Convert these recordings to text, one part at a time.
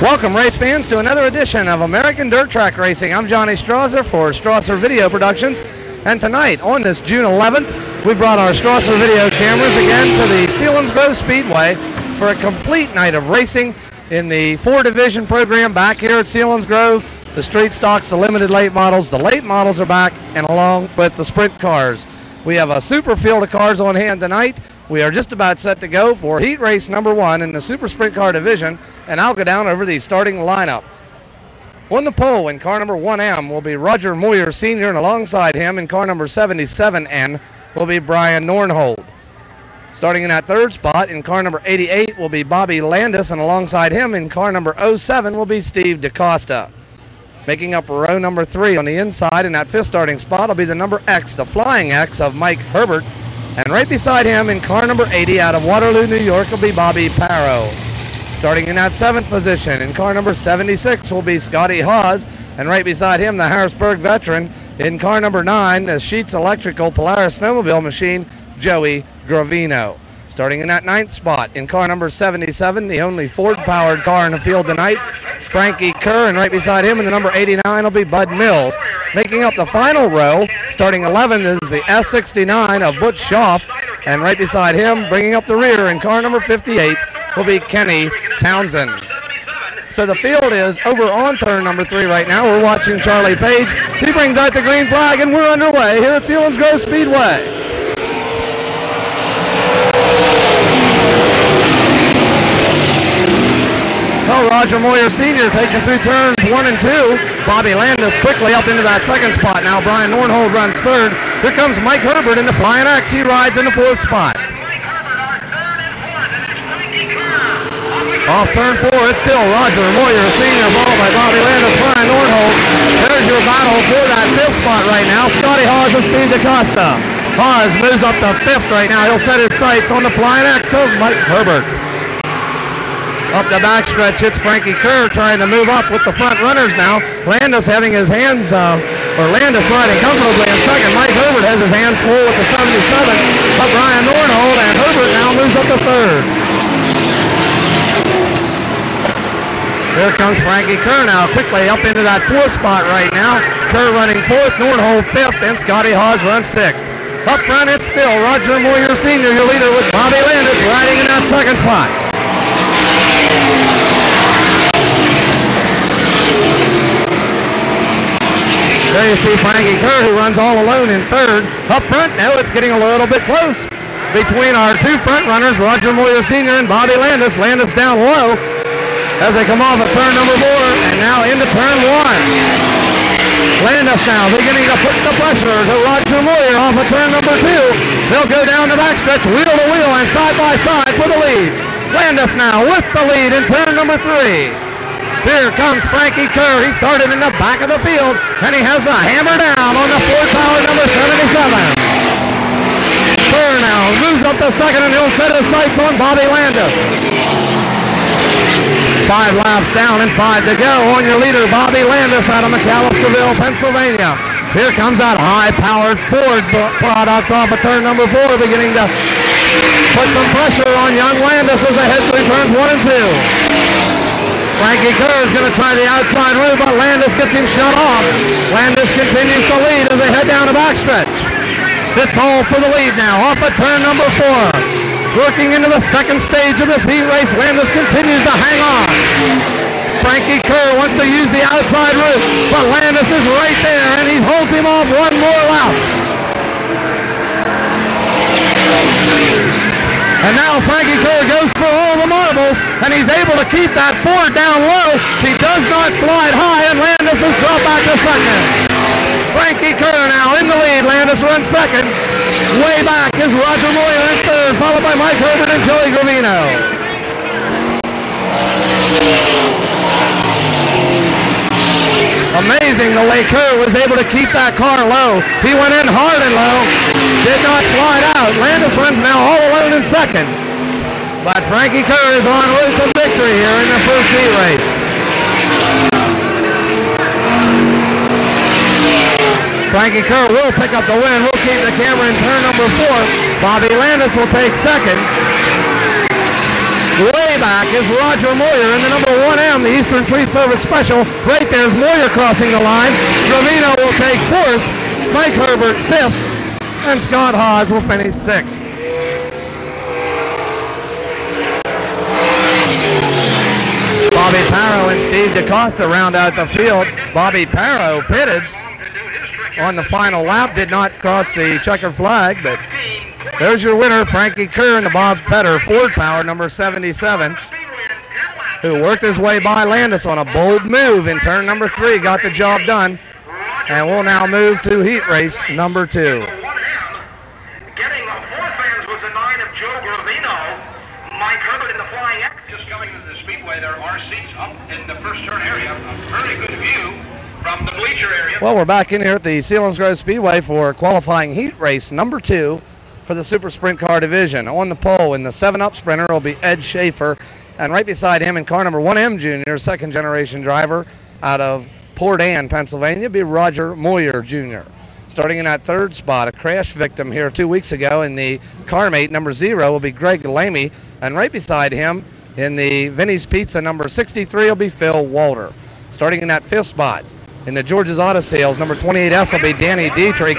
Welcome, race fans, to another edition of American Dirt Track Racing. I'm Johnny Strasser for Strasser Video Productions, and tonight, on this June 11th, we brought our Strasser video cameras again to the Selinsgrove Speedway for a complete night of racing in the 4-division program back here at Selinsgrove. The street stocks, the limited late models, the late models are back, and along with the sprint cars. We have a super field of cars on hand tonight. We are just about set to go for heat race number 1 in the super sprint car division, and I'll go down over the starting lineup. On the pole in car number 1M will be Roger Moyer Sr., and alongside him in car number 77N will be Brian Nornhold. Starting in that third spot in car number 88 will be Bobby Landis, and alongside him in car number 07 will be Steve DaCosta. Making up row number 3 on the inside in that fifth starting spot will be the number X, the Flying X of Mike Herbert. And right beside him in car number 80 out of Waterloo, New York will be Bobby Parrow. Starting in that 7th position in car number 76 will be Scotty Hawes. And right beside him, the Harrisburg veteran in car number 9, the Sheets Electrical Polaris Snowmobile machine, Joey Gravino. Starting in that 9th spot in car number 77, the only Ford-powered car in the field tonight, Frankie Kerr, and right beside him in the number 89 will be Bud Mills. Making up the final row, starting 11 is the S69 of Butch Schaaf, and right beside him, bringing up the rear in car number 58, will be Kenny Townsend. So the field is over on turn number 3 right now. We're watching Charlie Page. He brings out the green flag, and we're underway here at Selinsgrove Speedway. Well, Roger Moyer Sr. takes it through turns 1 and 2. Bobby Landis quickly up into that 2nd spot. Now Brian Nornhold runs 3rd. Here comes Mike Herbert in the Flying X. He rides in the 4th spot. Off turn 4, it's still Roger Moyer Sr. Ball by Bobby Landis, Brian Nornhold. There's your battle for that 5th spot right now. Scotty Hawes and Steve DaCosta. Hawes moves up to 5th right now. He'll set his sights on the Flying X of Mike Herbert. Up the backstretch, it's Frankie Kerr trying to move up with the front runners now. Landis having his hands, Landis riding comfortably in 2nd. Mike Herbert has his hands full with the 77. But Brian Nornhold, and Herbert now moves up to 3rd. Here comes Frankie Kerr now, quickly up into that 4th spot right now. Kerr running 4th, Nornhold 5th, and Scotty Hawes runs 6th. Up front, it's still Roger Moyer Sr., your leader, with Bobby Landis riding in that 2nd spot. There you see Frankie Kerr, who runs all alone in 3rd. Up front, now it's getting a little bit close between our 2 front runners, Roger Moyer Sr. and Bobby Landis. Landis down low as they come off of turn number 4, and now into turn 1. Landis now beginning to put the pressure to Roger Moyer off of turn number 2. They'll go down the backstretch, wheel to wheel, and side by side for the lead. Landis now with the lead in turn number 3. Here comes Frankie Kerr. He started in the back of the field, and he has the hammer down on the Ford-power number 77. Kerr now moves up to 2nd, and he'll set his sights on Bobby Landis. 5 laps down and 5 to go on your leader, Bobby Landis out of McAllisterville, Pennsylvania. Here comes that high-powered Ford product off of turn number 4, beginning to put some pressure on young Landis as they head through turns 1 and 2. Frankie Kerr is going to try the outside route, but Landis gets him shut off. Landis continues to lead as they head down the backstretch. It's all for the lead now, off of turn number 4. Working into the 2nd stage of this heat race, Landis continues to hang on. Frankie Kerr wants to use the outside route, but Landis is right there, and he holds him off 1 more lap. And now Frankie Kerr goes for all the marbles, and he's able to keep that Ford down low. He does not slide high, and Landis has dropped back to 2nd. Frankie Kerr now in the lead. Landis runs 2nd. Way back is Roger Moyer in 3rd, followed by Mike Herbert and Joey Gravino. Amazing the way Kerr was able to keep that car low. He went in hard and low, did not slide out. Landis runs now all alone in 2nd. But Frankie Kerr is on route to victory here in the first heat race. Frankie Kerr will pick up the win. We'll keep the camera in turn number 4. Bobby Landis will take 2nd. Way back is Roger Moyer in the number 1M, the Eastern Treat Service Special. Right there's Moyer crossing the line. Gravino will take 4th, Mike Herbert 5th, and Scott Haas will finish 6th. Bobby Parrow and Steve DaCosta round out the field. Bobby Parrow pitted on the final lap, did not cross the checkered flag, but there's your winner, Frankie Kerr in the Bob Fetter Ford Power, number 77, who worked his way by Landis on a bold move in turn number 3, got the job done, and we'll now move to heat race number 2. Getting the 4th fans was the 9 of Joe Gravino. Mike Herbert in the Flying X. Just coming to the speedway, there are seats up in the first turn area. A very good view from the bleacher area. Well, we're back in here at the Selinsgrove Speedway for qualifying heat race number 2 for the Super Sprint Car Division. On the pole in the 7-Up Sprinter will be Ed Schaefer, and right beside him in car number 1M Jr., second-generation driver out of Port Anne, Pennsylvania, be Roger Moyer Jr. Starting in that 3rd spot, a crash victim here 2 weeks ago in the car mate number 0 will be Greg Lamy, and right beside him in the Vinny's Pizza number 63 will be Phil Walter. Starting in that 5th spot, in the George's Auto Sales, number 28S will be Danny Dietrich,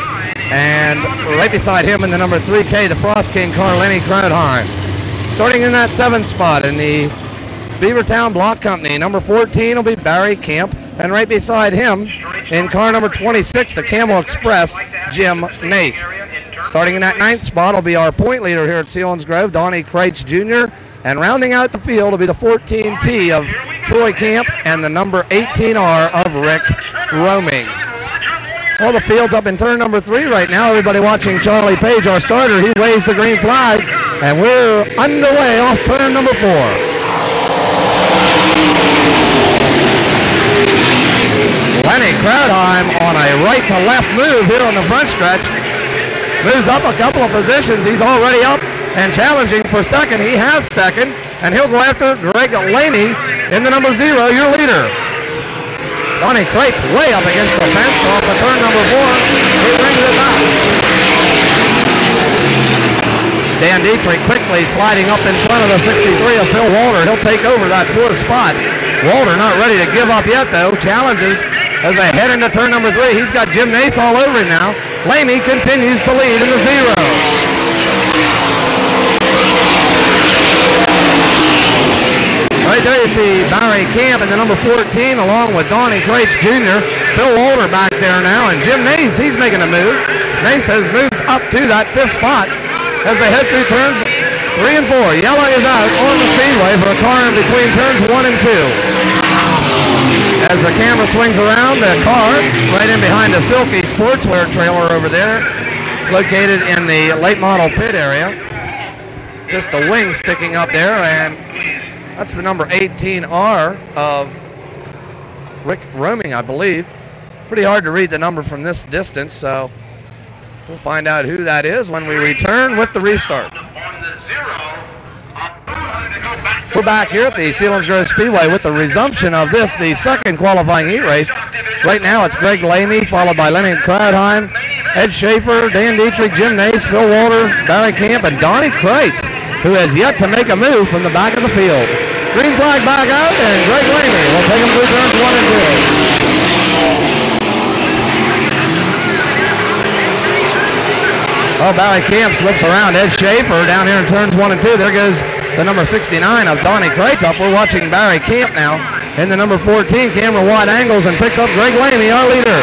and right beside him in the number 3K, the Frost King car, Lenny Krautheim. Starting in that 7th spot in the Beavertown Block Company, number 14 will be Barry Camp, and right beside him in car number 26, the Camel Express, Jim Nace. Starting in that 9th spot will be our point leader here at Selinsgrove, Donnie Kreitz Jr., and rounding out the field will be the 14T of Troy Camp and the number 18R of Rick Roaming. Well, the field's up in turn number 3 right now. Everybody watching Charlie Page, our starter, he waves the green flag, and we're underway off turn number 4. Lenny Krautheim on a right-to-left move here on the front stretch. Moves up a couple of positions. He's already up and challenging for second. He has second, and he'll go after Greg Lamy in the number 0, your leader. Donnie Kreitz way up against the fence off of turn number 4. He brings it back. Dan Dietrich quickly sliding up in front of the 63 of Phil Walter. He'll take over that 4th spot. Walter not ready to give up yet, though. Challenges as they head into turn number 3. He's got Jim Nace all over him now. Lamy continues to lead in the 0. Right there you see Barry Camp in the number 14 along with Donnie Kreitz Jr. Phil Walter back there now, and Jim Nace, he's making a move. Nace has moved up to that 5th spot as they head through turns 3 and 4. Yellow is out on the speedway for a car in between turns 1 and 2. As the camera swings around, the car right in behind the Silky Sportswear trailer over there, located in the late model pit area. Just a wing sticking up there, and that's the number 18R of Rick Roaming, I believe. Pretty hard to read the number from this distance, so we'll find out who that is when we return with the restart. We're back here at the Selinsgrove Speedway with the resumption of this, the second qualifying heat race. Right now it's Greg Lamy, followed by Lenny Krautheim, Ed Schaefer, Dan Dietrich, Jim Nace, Phil Walter, Barry Camp, and Donnie Kreitz, who has yet to make a move from the back of the field. Green flag back out, and Greg Lamy will take him through turns 1 and 2. Oh, Barry Camp slips around Ed Schaefer down here in turns 1 and 2. There goes the number 69 of Donnie Kreitz up. We're watching Barry Camp now in the number 14. Camera wide angles and picks up Greg Lamy, our leader.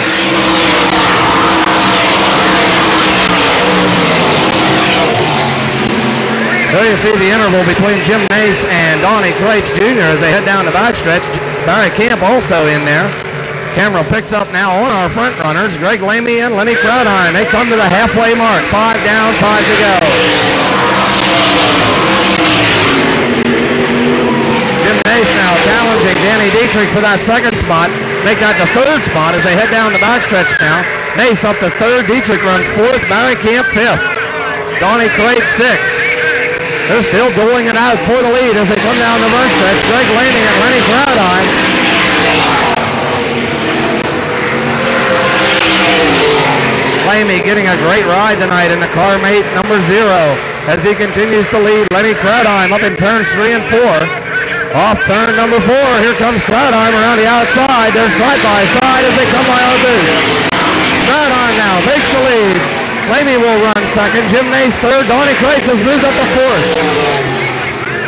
There you see the interval between Jim Nace and Donnie Kreitz Jr. as they head down the backstretch. Barry Camp also in there. Camera picks up now on our front runners, Greg Lamy and Lenny Krautheim. They come to the halfway mark. 5 down, 5 to go. Jim Nace now challenging Danny Dietrich for that 2nd spot. Make that the 3rd spot as they head down the backstretch now. Nace up to 3rd, Dietrich runs 4th, Barry Camp 5th. Donnie Kreitz 6th. They're still doling it out for the lead as they come down the front stretch. Greg Lamy and Lenny Krautheim. Lamy getting a great ride tonight in the car mate number 0 as he continues to lead. Lenny Krautheim up in turns 3 and 4. Off turn number 4. Here comes Krautheim around the outside. They're side by side as they come by our booth. Krautheim now takes the lead. Lamy will run second. Jim Nace third. Donnie Kreitz has moved up to fourth.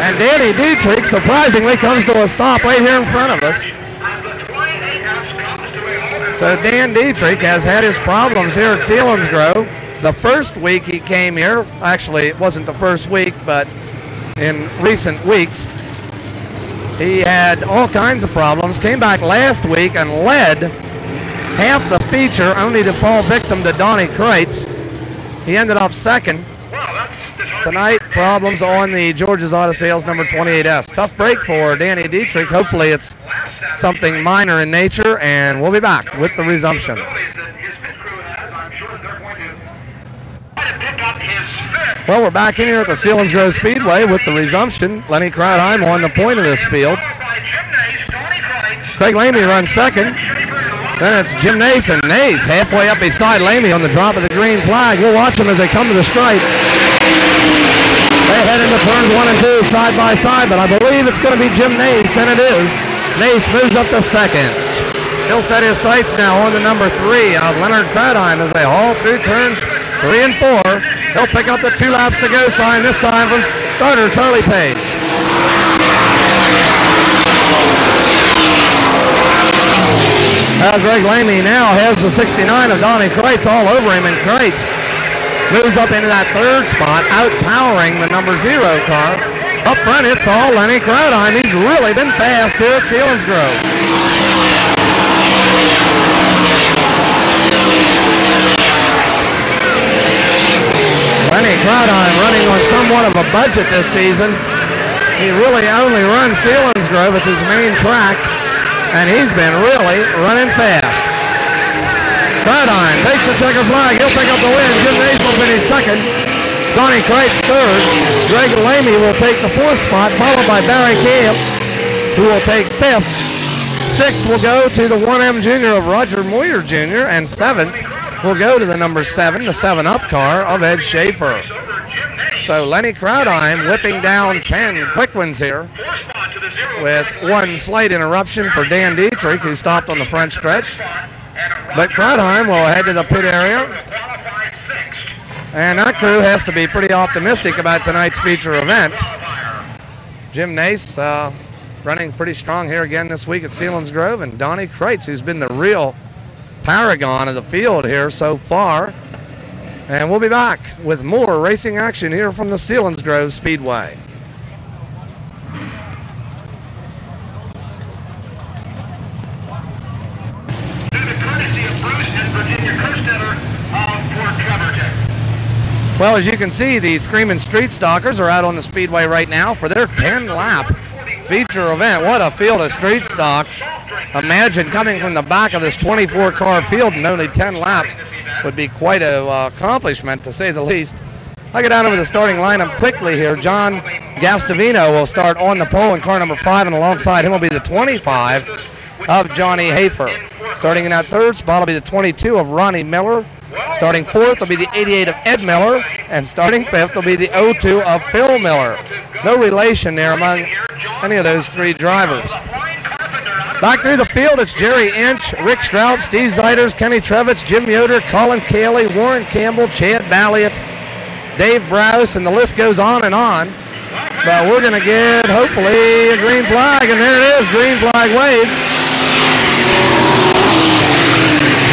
And Danny Dietrich surprisingly comes to a stop right here in front of us. So Dan Dietrich has had his problems here at Selinsgrove. The first week he came here, actually it wasn't the first week, but in recent weeks, he had all kinds of problems. Came back last week and led half the feature, only to fall victim to Donnie Kreitz. He ended up second. Tonight, problems on the George's Auto Sales number 28S. Tough break for Danny Dietrich. Hopefully it's something minor in nature, and we'll be back with the resumption. Well, we're back in here at the Selinsgrove Speedway with the resumption. Lenny Krautheim on the point of this field. Craig Lamy runs second. Then it's Jim Nace, and Nace halfway up beside Lamy on the drop of the green flag. We'll watch them as they come to the stripe. They head into turns 1 and 2 side by side, but I believe it's going to be Jim Nace, and it is. Nace moves up to second. He'll set his sights now on the number 3 of Leonard Krautheim as they haul through turns 3 and 4. He'll pick up the 2 laps to go sign, this time from starter Charlie Page. Greg Lamy now has the 69 of Donnie Kreitz all over him, and Kreitz moves up into that 3rd spot, outpowering the number 0 car. Up front, it's all Lenny Krautheim. He's really been fast here at Selinsgrove. Lenny Krautheim running on somewhat of a budget this season. He really only runs Selinsgrove. It's his main track, and he's been really running fast. Krautheim takes the checker flag. He'll pick up the win. Jim Nace will finish second. Donnie Kreitz third. Greg Lamy will take the 4th spot, followed by Barry Camp, who will take 5th. 6th will go to the 1M Junior of Roger Moyer Jr., and 7th will go to the number 7, the 7-up car of Ed Schaefer. So Lenny Krautheim whipping down 10 quick ones here, with one slight interruption for Dan Dietrich, who stopped on the front stretch. But Krautheim will head to the pit area, and that crew has to be pretty optimistic about tonight's feature event. Jim Nace running pretty strong here again this week at Selinsgrove, and Donnie Kreitz, who's been the real paragon of the field here so far. And we'll be back with more racing action here from the Selinsgrove Speedway. Well, as you can see, the Screaming Street Stalkers are out on the speedway right now for their 10-lap feature event. What a field of street stocks. Imagine coming from the back of this 24-car field in only 10 laps would be quite an accomplishment, to say the least. I get down over the starting lineup quickly here. John Gastavino will start on the pole in car number 5, and alongside him will be the 25 of Johnny Hafer. Starting in that 3rd spot will be the 22 of Ronnie Miller. Starting 4th will be the 88 of Ed Miller, and starting 5th will be the 02 of Phil Miller. No relation there among any of those 3 drivers. Back through the field, it's Jerry Inch, Rick Strout, Steve Zeiters, Kenny Trevitz, Jim Yoder, Colin Cayley, Warren Campbell, Chad Balliott, Dave Browse, and the list goes on and on. But we're going to get, hopefully, a green flag, and there it is, green flag waves.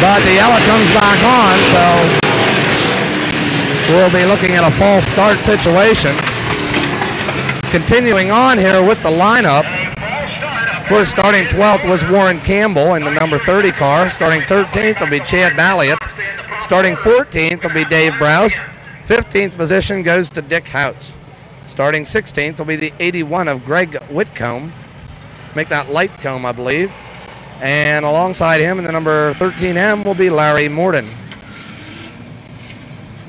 But the yellow comes back on, so we'll be looking at a false start situation. Continuing on here with the lineup, of course, starting 12th was Warren Campbell in the number 30 car. Starting 13th will be Chad Balliott. Starting 14th will be Dave Browse. 15th position goes to Dick Houts. Starting 16th will be the 81 of Greg Whitcomb. Make that light comb, I believe. And alongside him in the number 13M will be Larry Morden.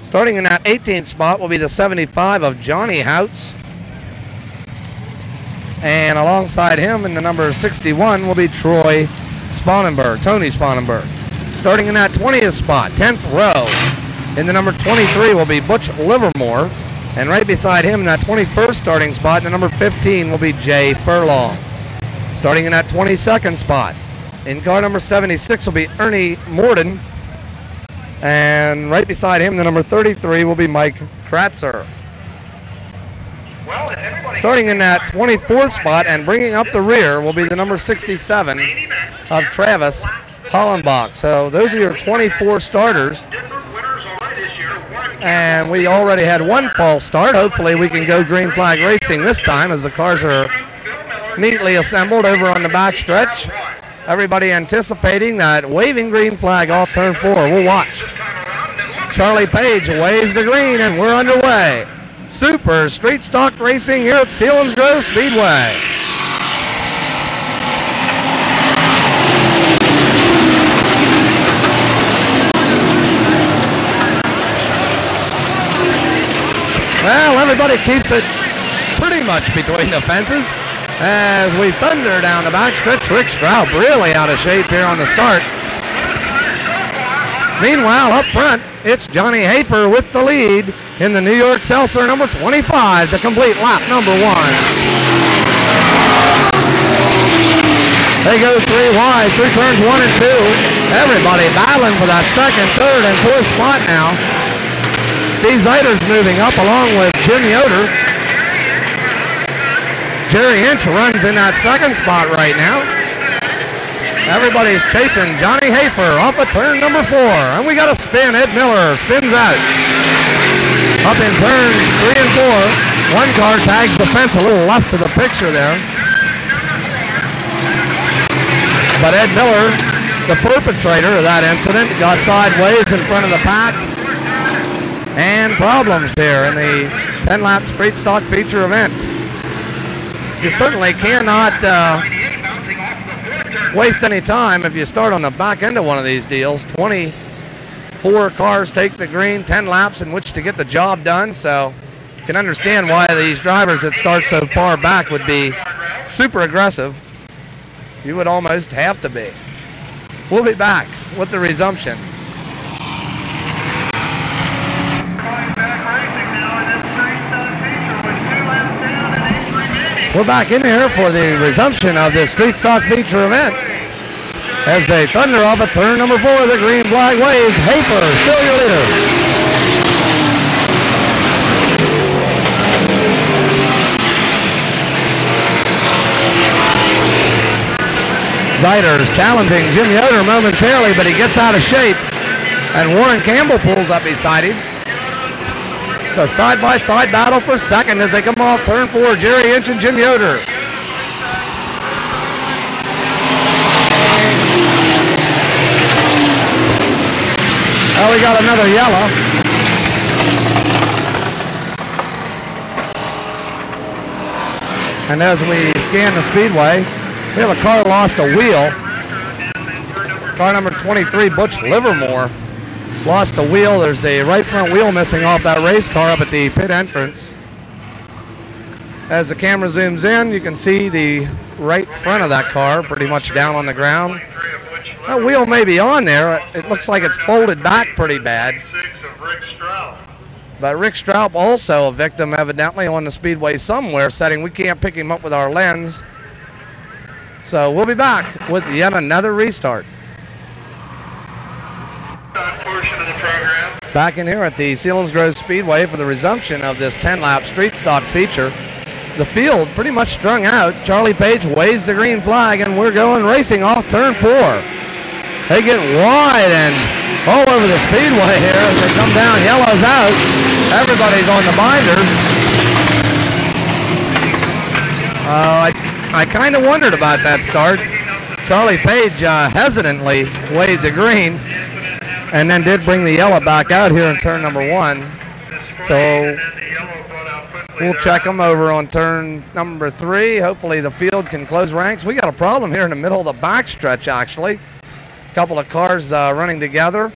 Starting in that 18th spot will be the 75 of Johnny Houts. And alongside him in the number 61 will be Tony Spanenberg. Starting in that 20th spot, 10th row, in the number 23 will be Butch Livermore. And right beside him in that 21st starting spot, in the number 15 will be Jay Furlong. Starting in that 22nd spot, in car number 76 will be Ernie Morden. And right beside him, the number 33 will be Mike Kratzer. Starting in that 24th spot and bringing up the rear will be the number 67 of Travis Hollenbach. So those are your 24 starters. And we already had one false start. Hopefully we can go green flag racing this time as the cars are neatly assembled over on the back stretch. Everybody anticipating that waving green flag off turn 4. We'll watch. Charlie Page waves the green and we're underway. Super street stock racing here at Selinsgrove Speedway. Well, everybody keeps it pretty much between the fences as we thunder down the backstretch. Rick Straub really out of shape here on the start. Meanwhile, up front, it's Johnny Hafer with the lead in the New York Seltzer number 25 to complete lap number 1. They go 3 wide through turns 1 and 2. Everybody battling for that second, third, and fourth spot now. Steve Zeider's moving up along with Jim Yoder. Jerry Inch runs in that second spot right now. Everybody's chasing Johnny Hafer off of turn number 4. And we got a spin. Ed Miller spins out. Up in turns 3 and 4. One car tags the fence a little left of the picture there. But Ed Miller, the perpetrator of that incident, got sideways in front of the pack. And problems here in the 10-lap street stock feature event. You certainly cannot waste any time if you start on the back end of one of these deals. 24 cars take the green, 10 laps in which to get the job done. So you can understand why these drivers that start so far back would be super aggressive. You would almost have to be. We'll be back with the resumption. We're back in here for the resumption of this street stock feature event. As they thunder off at turn number 4, the green flag waves. Hafer, still your leader. Zeider's challenging Jim Yoder momentarily, but he gets out of shape. And Warren Campbell pulls up beside him. It's a side-by-side battle for second as they come off turn 4. Jerry Inch and Jim Yoder. Oh, we got another yellow. And as we scan the speedway, we have a car lost a wheel. Car number 23, Butch Livermore, lost a wheel. There's a right front wheel missing off that race car up at the pit entrance. As the camera zooms in, you can see the right front of that car pretty much down on the ground. That wheel may be on there. It looks like it's folded back pretty bad. But Rick Straub also a victim evidently on the speedway somewhere, setting we can't pick him up with our lens. So we'll be back with yet another restart. Back in here at the Selinsgrove Speedway for the resumption of this 10-lap street stock feature. The field pretty much strung out. Charlie Page waves the green flag and we're going racing off turn 4. They get wide and all over the speedway here as they come down. Yellow's out. Everybody's on the binders. I kind of wondered about that start. Charlie Page hesitantly waved the green and then did bring the yellow back out here in turn number 1. So we'll check them over on turn number 3. Hopefully the field can close ranks. We got a problem here in the middle of the backstretch actually. A couple of cars running together.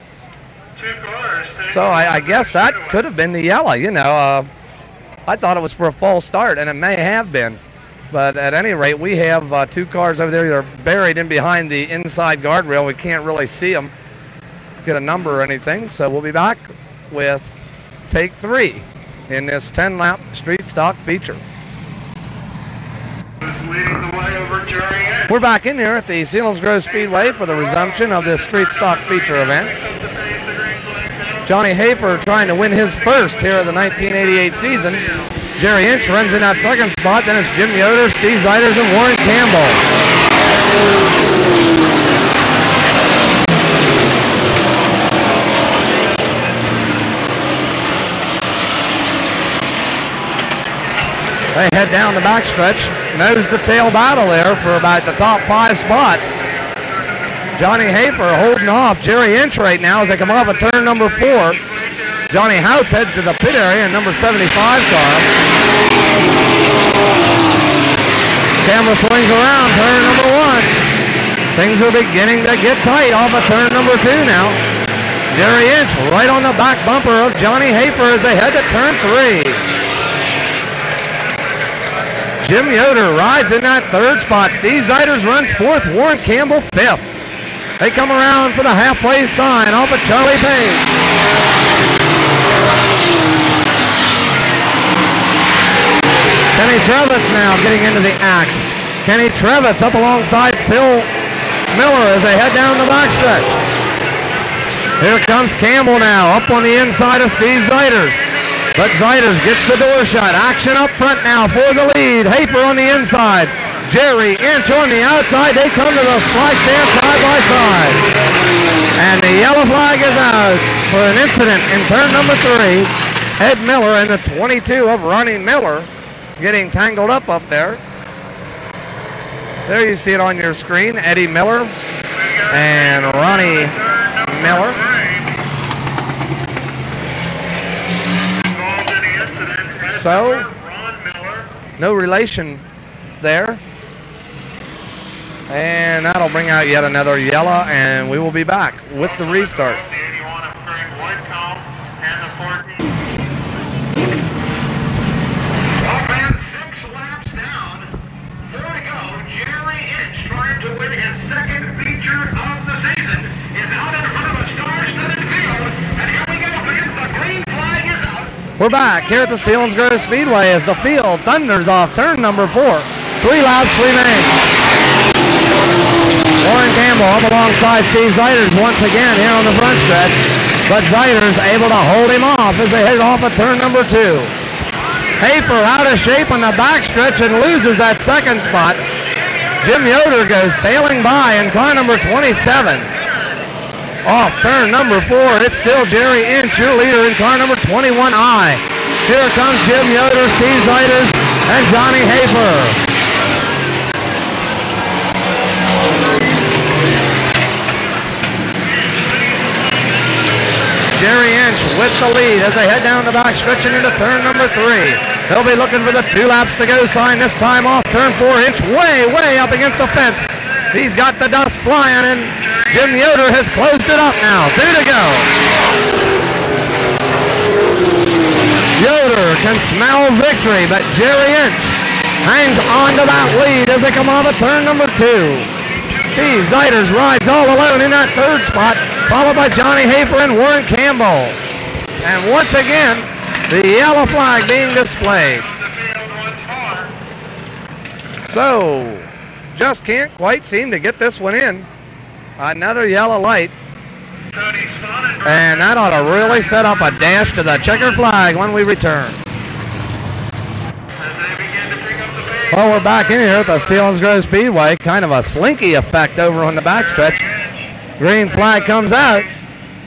So I guess that could have been the yellow. You know, I thought it was for a false start, and it may have been. But at any rate, we have 2 cars over there that are buried in behind the inside guardrail. We can't really see them, get a number or anything. So we'll be back with take 3 in this 10-lap street stock feature. We're back in here at the Selinsgrove Speedway for the resumption of this street stock feature event. Johnny Hafer trying to win his first here of the 1988 season. Jerry Inch runs in that second spot. Then it's Jim Yoder, Steve Zeiters, and Warren Campbell. They head down the backstretch. Nose-to-tail battle there for about the top 5 spots. Johnny Hafer holding off Jerry Inch right now as they come off of turn number 4. Johnny Houts heads to the pit area in number 75 car. Camera swings around turn number 1. Things are beginning to get tight off of turn number 2 now. Jerry Inch right on the back bumper of Johnny Hafer as they head to turn 3. Jim Yoder rides in that 3rd spot. Steve Zeiters runs 4th. Warren Campbell 5th. They come around for the halfway sign off of Charlie Page. Kenny Trevitz now getting into the act. Kenny Trevitz up alongside Phil Miller as they head down the backstretch. Here comes Campbell now up on the inside of Steve Zeiters. But Zeiters gets the door shut. Action up front now for the lead. Hafer on the inside. Jerry Inch on the outside. They come to the flag stand side by side. And the yellow flag is out for an incident in turn number 3. Ed Miller and the 22 of Ronnie Miller getting tangled up there. There you see it on your screen. Eddie Miller and Ronnie Miller. So, no relation there. And that'll bring out yet another yellow, and we will be back with the restart. We're back here at the Selinsgrove Speedway as the field thunders off turn number 4. 3 laps remain. Warren Campbell up alongside Steve Zeiters once again here on the front stretch, but Zeiters able to hold him off as they head off of turn number 2. Hafer out of shape on the backstretch and loses that 2nd spot. Jim Yoder goes sailing by in car number 27. Off turn number 4, it's still Jerry Inch, your leader in car number 21I. Here comes Jim Yoder, Steve Zeiters, and Johnny Hafer. Jerry Inch with the lead as they head down the back, stretching into turn number 3. They'll be looking for the 2 laps to go sign, this time off turn 4. Inch way up against the fence. He's got the dust flying, and Jim Yoder has closed it up now. 2 to go. Yoder can smell victory, but Jerry Inch hangs on to that lead as they come off of turn number 2. Steve Zeiters rides all alone in that 3rd spot, followed by Johnny Hafer and Warren Campbell. And once again, the yellow flag being displayed. So, just can't quite seem to get this one in. Another yellow light. And that ought to really set up a dash to the checkered flag when we return. Well, we're back in here at the Selinsgrove Speedway. Kind of a slinky effect over on the backstretch. Green flag comes out.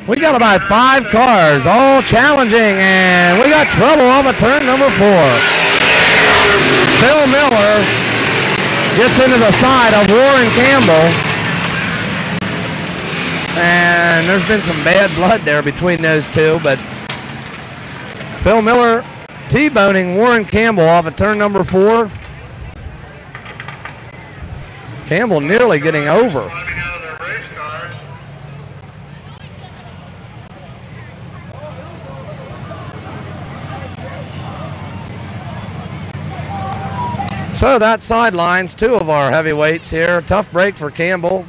We got about 5 cars all challenging, and we got trouble off of turn number 4. Phil Miller gets into the side of Warren Campbell. And there's been some bad blood there between those two, but Phil Miller T-boning Warren Campbell off of turn number 4. Campbell nearly getting over. So that sidelines 2 of our heavyweights here. Tough break for Campbell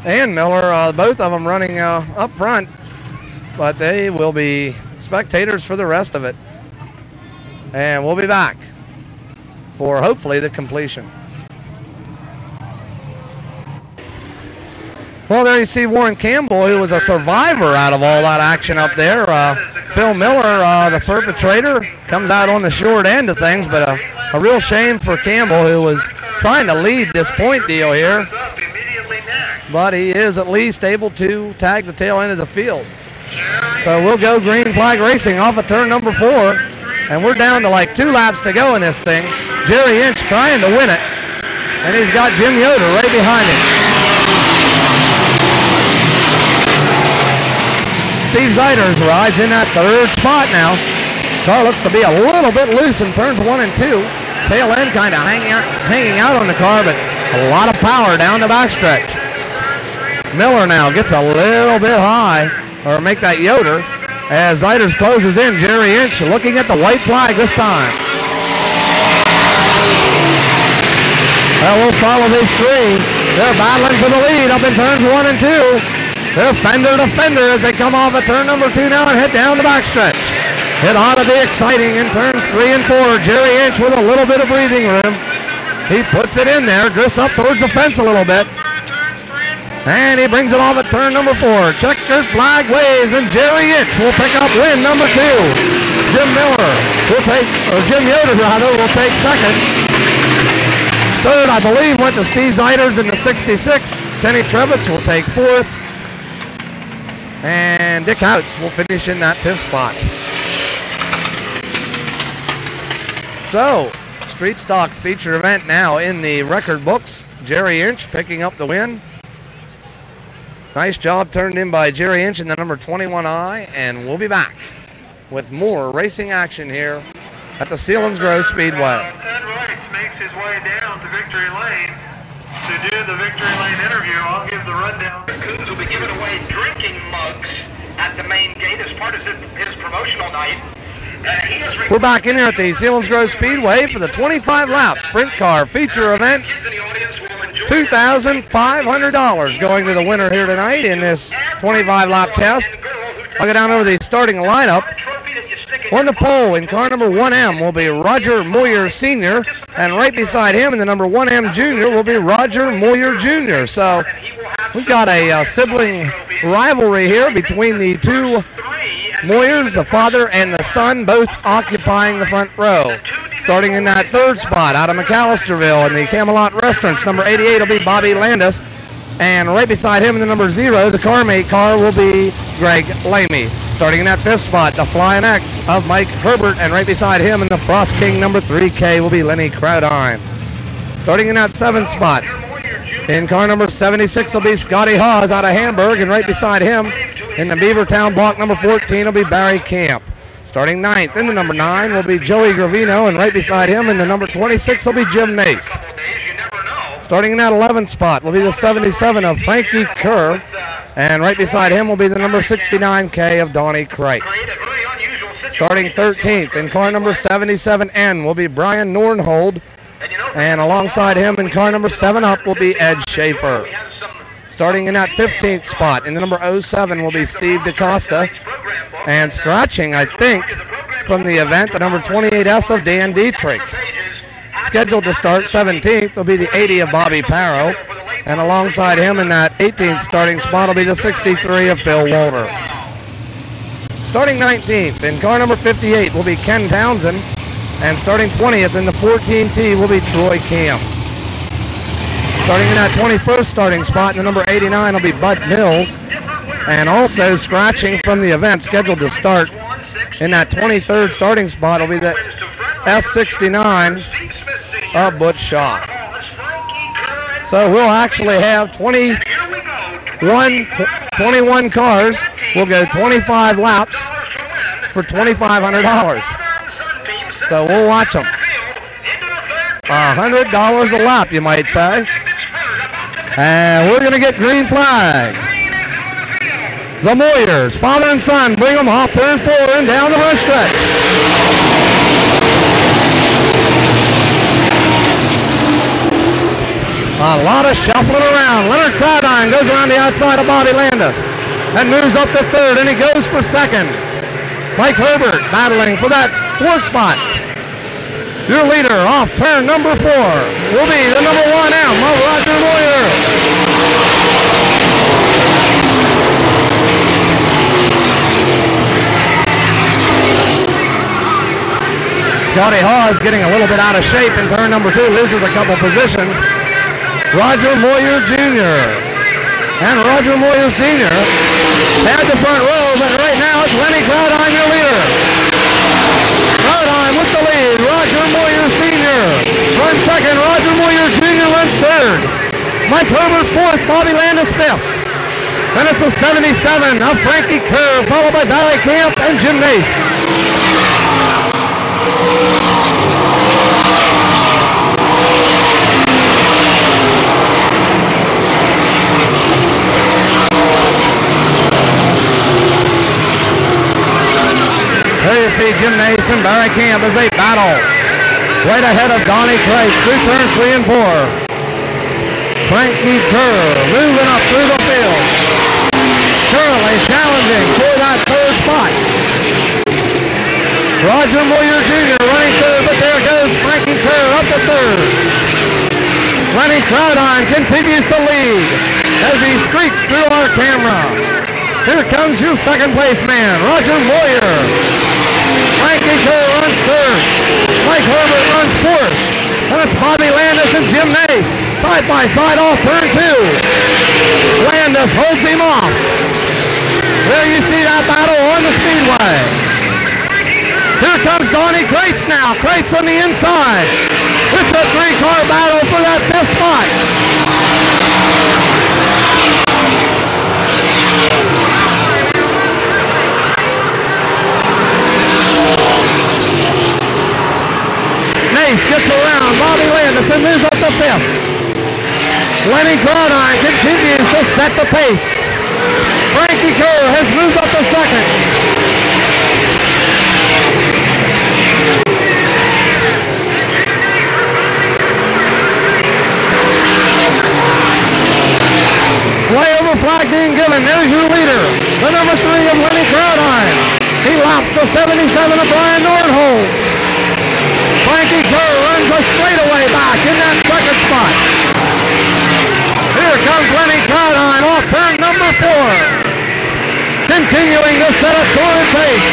and Miller, both of them running up front, but they will be spectators for the rest of it. And we'll be back for hopefully the completion. Well, there you see Warren Campbell, who was a survivor out of all that action up there. Phil Miller, the perpetrator, comes out on the short end of things, but a real shame for Campbell, who was trying to lead this point deal here. But he is at least able to tag the tail end of the field. So we'll go green flag racing off of turn number 4. And we're down to like 2 laps to go in this thing. Jerry Inch trying to win it. And he's got Jim Yoder right behind him. Steve Zeiders rides in that 3rd spot now. Car looks to be a little bit loose in turns 1 and 2. Tail end kind of hanging out on the car, but a lot of power down the backstretch. Miller now gets a little bit high, or make that Yoder, as Zeiders closes in. Jerry Inch looking at the white flag this time. Well, we'll follow these 3. They're battling for the lead up in turns 1 and 2. They're fender to fender as they come off of turn number 2 now and head down the backstretch. It ought to be exciting in turns 3 and 4. Jerry Inch with a little bit of breathing room. He puts it in there, drifts up towards the fence a little bit. And he brings it off at turn number 4. Checkered flag waves, and Jerry Inch will pick up win number 2. Jim Yoder rather, will take 2nd. 3rd, I believe, went to Steve Zeiders in the 66. Kenny Trebitz will take 4th. And Dick Houts will finish in that 5th spot. So, street stock feature event now in the record books. Jerry Inch picking up the win. Nice job turned in by Jerry Inch in the number 21I, and we'll be back with more racing action here at the Selinsgrove Speedway. Ed Wright makes his way down to Victory Lane to do the Victory Lane interview. I'll give the rundown. Coons will be giving away drinking mugs at the main gate as part of his promotional night. We're back in here at the Selinsgrove Speedway for the 25 lap sprint car feature event. $2,500 going to the winner here tonight in this 25 lap test. I'll go down over the starting lineup. On the pole in car number 1M will be Roger Moyer Sr., and right beside him in the number 1M Junior will be Roger Moyer Jr. So we've got a sibling rivalry here between the 2 Moyers, the father and the son, both occupying the front row. Starting in that 3rd spot out of McAllisterville in the Camelot Restaurants, number 88 will be Bobby Landis. And right beside him in the number 0, the CarMate car, will be Greg Lamy. Starting in that 5th spot, the Flying X of Mike Herbert, and right beside him in the Frost King number 3K will be Lenny Krautheim. Starting in that 7th spot, in car number 76 will be Scotty Hawes out of Hamburg, and right beside him in the Beavertown block number 14 will be Barry Camp. Starting 9th in the number 9 will be Joey Gravino, and right beside him in the number 26 will be Jim Nace. Starting in that 11th spot will be the 77 of Frankie Kerr, and right beside him will be the number 69K of Donnie Kreitz. Starting 13th in car number 77N will be Brian Nornhold, and alongside him in car number 7 up will be Ed Schaefer. Starting in that 15th spot in the number 07 will be Steve DaCosta, and scratching, I think, from the event, the number 28S of Dan Dietrich. Scheduled to start 17th will be the 80 of Bobby Parrow, and alongside him in that 18th starting spot will be the 63 of Phil Walter. Starting 19th in car number 58 will be Ken Townsend, and starting 20th in the 14T will be Troy Camp. Starting in that 21st starting spot in the number 89 will be Bud Mills, and also scratching from the event scheduled to start in that 23rd starting spot will be the S69 of Butch Shaw. So we'll actually have 21 cars. We'll go 25 laps for $2,500. So we'll watch them. $100 a lap, you might say. And we're going to get green flag. The Moyers, father and son, bring them off turn 4 and down the run stretch. A lot of shuffling around. Leonard Krautheim goes around the outside of Bobby Landis and moves up to 3rd, and he goes for 2nd. Mike Herbert battling for that 4th spot. Your leader off turn number 4 will be the number 1M of Roger Moyer. Scotty Hawes getting a little bit out of shape in turn number 2, loses a couple positions. Roger Moyer Jr. and Roger Moyer Sr. had the front row, but right now it's Lenny Krautheim, your leader. Krautheim with the lead. Roger Moyer Sr. runs second. Roger Moyer Jr. runs third. Mike Herbert 4th. Bobby Landis 5th. Then it's a 77 of Frankie Kerr, followed by Barry Camp and Jim Nace. There you see Jim Nace and Barry Camp as they battle. Right ahead of Donnie Kreitz through turns 3 and 4. Frankie Kerr moving up through the field. Currently challenging for that 3rd spot. Roger Moyer Jr. running 3rd, but there goes Frankie Kerr up to 3rd. Lenny Krautheim continues to lead as he streaks through our camera. Here comes your 2nd place man, Roger Moyer. Frankie Kerr runs 3rd. Mike Herbert runs 4th. And it's Bobby Landis and Jim Nace. Side by side off turn 2. Landis holds him off. There you see that battle on the speedway. Here comes Donnie Kreitz now. Kreitz on the inside. It's a 3-car battle for that 5th spot. Nace gets around Bobby Landis and moves up to 5th. Lenny Krautheim continues to set the pace. Frankie Kerr has moved up to 2nd. Flyover flag being given. There's your leader, the number 3 of Lenny Krautheim. He laps the 77 of Brian Nordholm. Frankie Kerr runs a straightaway back in that 2nd spot. Here comes Lenny Krautheim off turn number 4. Continuing to set a torrid pace.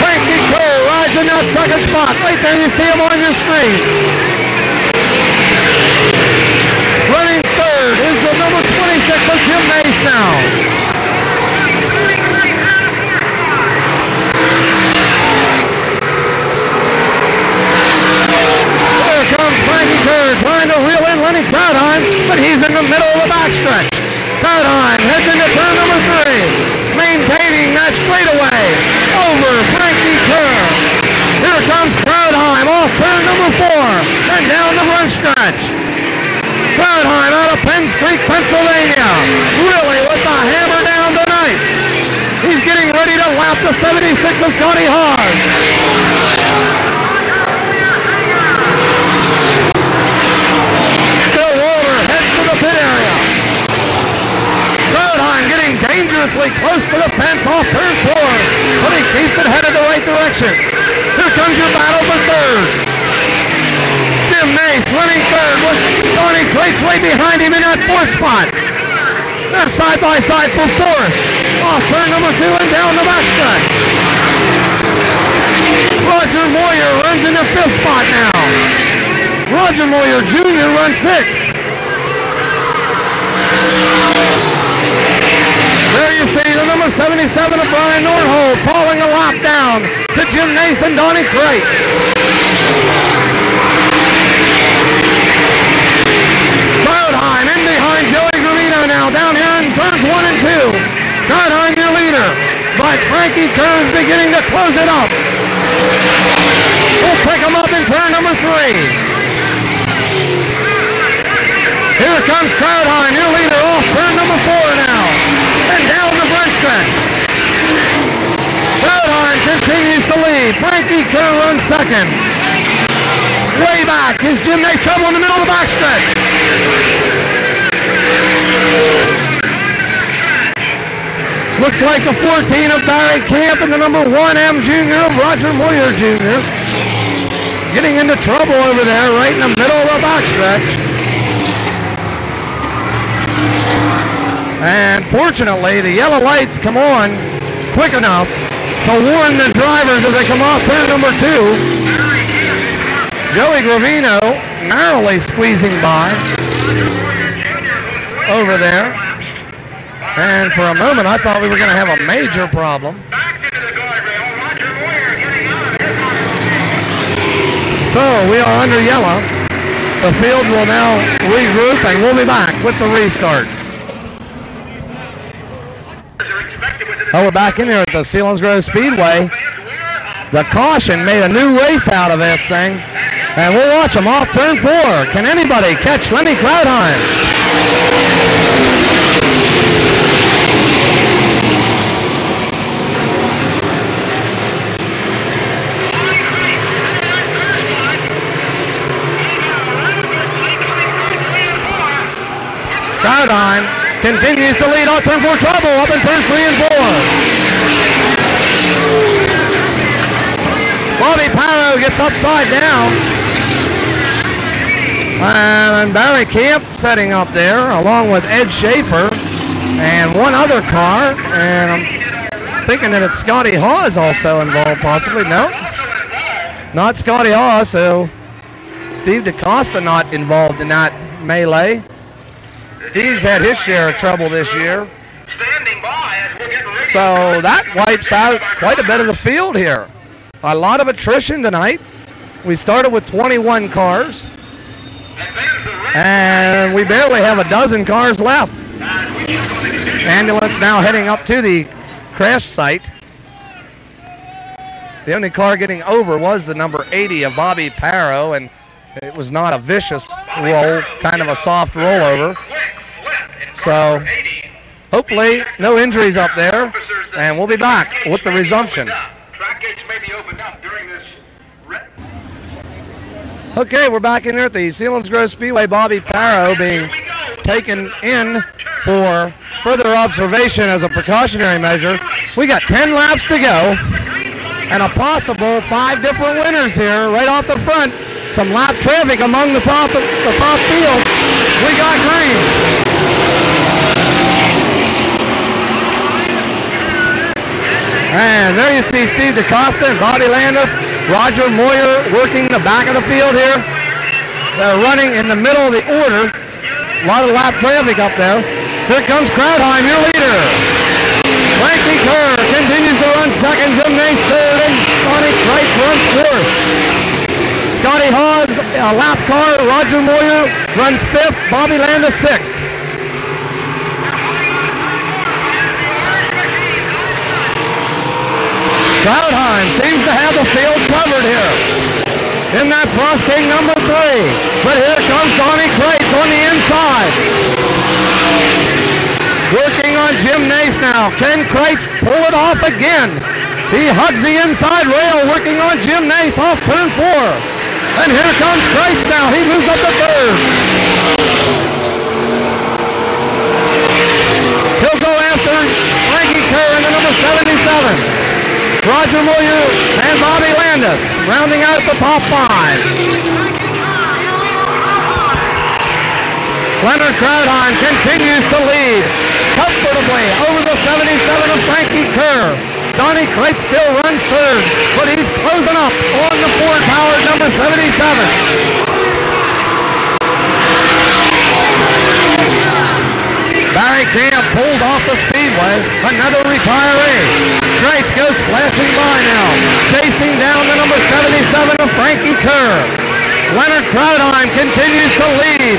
Frankie Kerr rides in that 2nd spot. Right there you see him on your screen. Running 3rd is the number 26 of Jim Nace now. Comes Frankie Kerr trying to reel in Lenny Krautheim, but he's in the middle of the backstretch. Krautheim heads into turn number 3, maintaining that straightaway over Frankie Kerr. Here comes Krautheim off turn number 4 and down the run stretch. Krautheim out of Penns Creek, Pennsylvania, really with the hammer down tonight. He's getting ready to lap the 76 of Scotty Hawes. Pit area. Krautheim getting dangerously close to the fence off turn 4, but he keeps it headed the right direction. Here comes your battle for 3rd. Jim Nace running 3rd with Donnie Kreitz way behind him in that 4th spot. They're side by side for 4th. Off turn number 2 and down the backstretch. Roger Moyer runs in the 5th spot now. Roger Moyer Jr. runs 6th. There you see the number 77 of Brian Nordholm falling a lap down to Jim Nace and Donnie Kreitz. Krautheim in behind Joey Gravino now down here in turns 1 and 2. Krautheim your leader, but Frankie Kerr is beginning to close it up. We'll pick him up in turn number 3. Here comes Krautheim, your leader, off turn number 4 now. And down the front stretch. Krautheim continues to lead. Frankie Kerr runs 2nd. Way back is Jim Nace, trouble in the middle of the backstretch. Looks like the 14 of Barry Camp and the number 1M Junior of Roger Moyer Jr. Getting into trouble over there right in the middle of the backstretch. And fortunately, the yellow lights come on quick enough to warn the drivers as they come off turn number 2. Joey Gravino narrowly squeezing by over there. And for a moment, I thought we were going to have a major problem. So we are under yellow. The field will now regroup, and we'll be back with the restart. Oh, we're back in here at the Selinsgrove Speedway. The caution made a new race out of this thing. And we'll watch them off turn 4. Can anybody catch Lenny Krautheim? Krautheim continues to lead off turn 4. Trouble up in turns 3 and 4. Bobby Parrow gets upside down. And Barry Camp setting up there along with Ed Schaefer and one other car. And I'm thinking that it's Scotty Hawes also involved possibly. No, not Scotty Hawes. So Steve DaCosta not involved in that melee. Steve's had his share of trouble this year. So that wipes out quite a bit of the field here. A lot of attrition tonight. We started with 21 cars. And we barely have a dozen cars left. Ambulance now heading up to the crash site. The only car getting over was the number 80 of Bobby Parrow, and it was not a vicious roll, kind of a soft rollover. So hopefully no injuries up there, and we'll be back with the resumption. Okay, we're back in here at the Selinsgrove Speedway. Bobby Parrow being taken in for further observation as a precautionary measure. We got 10 laps to go and a possible 5 different winners here right off the front. Some lap traffic among the top field. We got green. And there you see Steve DaCosta and Bobby Landis. Roger Moyer working the back of the field here. They're running in the middle of the order. A lot of lap traffic up there. Here comes Krautheim, your leader. Frankie Kerr continues to run second. Jim Nace third, and Scotty Kreitz runs fourth. Scotty Hawes, a lap car. Roger Moyer runs fifth. Bobby Landis sixth. Krautheim seems to have the field covered here in that Cross King number 3. But here comes Donnie Kreitz on the inside. Working on Jim Nace now. Can Kreitz pull it off again? He hugs the inside rail, working on Jim Nace off turn 4. And here comes Kreitz now. He moves up to third. He'll go after Frankie Kerr in the number 77. Roger Moyer and Bobby Landis rounding out the top 5. Leonard Krautheim continues to lead comfortably over the 77 of Frankie Kerr. Donnie Kreitz still runs third, but he's closing up on the Ford-powered number 77. Barry Camp pulled off the speedway, another retiree. Kreitz goes flashing by now, chasing down the number 77 of Frankie Kerr. Leonard Krautheim continues to lead.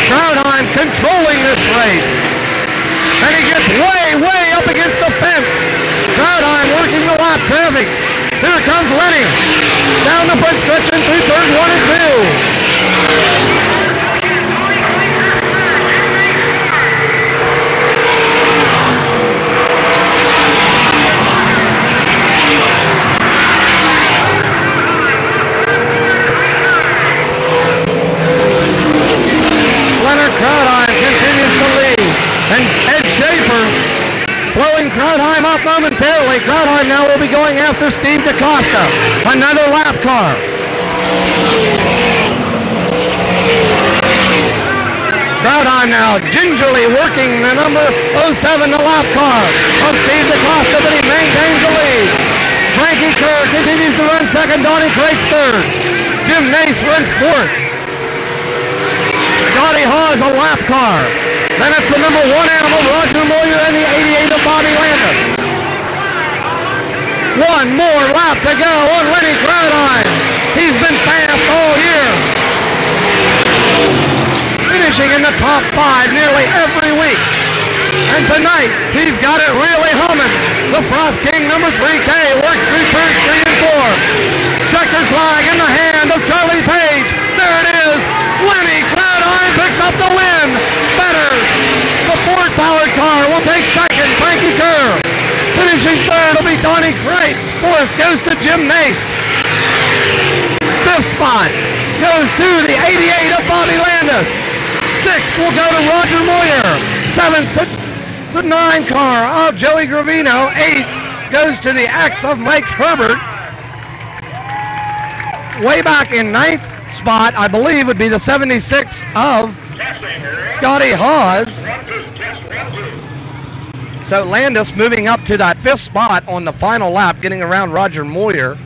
Krautheim controlling this race. And he gets way up against the fence. Krautheim working the lap traffic. Here comes Lenny. Down the front stretch and through turns 1 and 2. Krautheim continues to lead, and Ed Schaefer Krautheim up momentarily. Krautheim now will be going after Steve DaCosta. Another lap car. Krautheim now gingerly working the number 07, the lap car of Steve DaCosta, but he maintains the lead. Frankie Kerr continues to run second. Donnie Craig's third. Jim Nace runs fourth. Scotty Hawes a lap car. Then it's the number 1 animal, Roger Moyer, and the 88 of Bobby Landis. One more lap to go on Lenny Krautheim. He's been fast all year. Finishing in the top 5 nearly every week. And tonight, he's got it really humming. The Frost King number 3K works through turns 3 and 4. Checkered flag in the hand of Charlie Page. There it is. Lenny Krautheim picks up the win. Better. The Ford-powered car will take second. Frankie Kerr. Finishing third will be Donnie Kreitz. Fourth goes to Jim Nace. Fifth spot goes to the 88 of Bobby Landis. Sixth will go to Roger Moyer. Seventh to the 9 car of Joey Gravino. Eighth goes to the X of Mike Herbert. Way back in 9th spot, I believe, would be the 76 of Scotty Hawes. So Landis moving up to that 5th spot on the final lap, getting around Roger Moyer.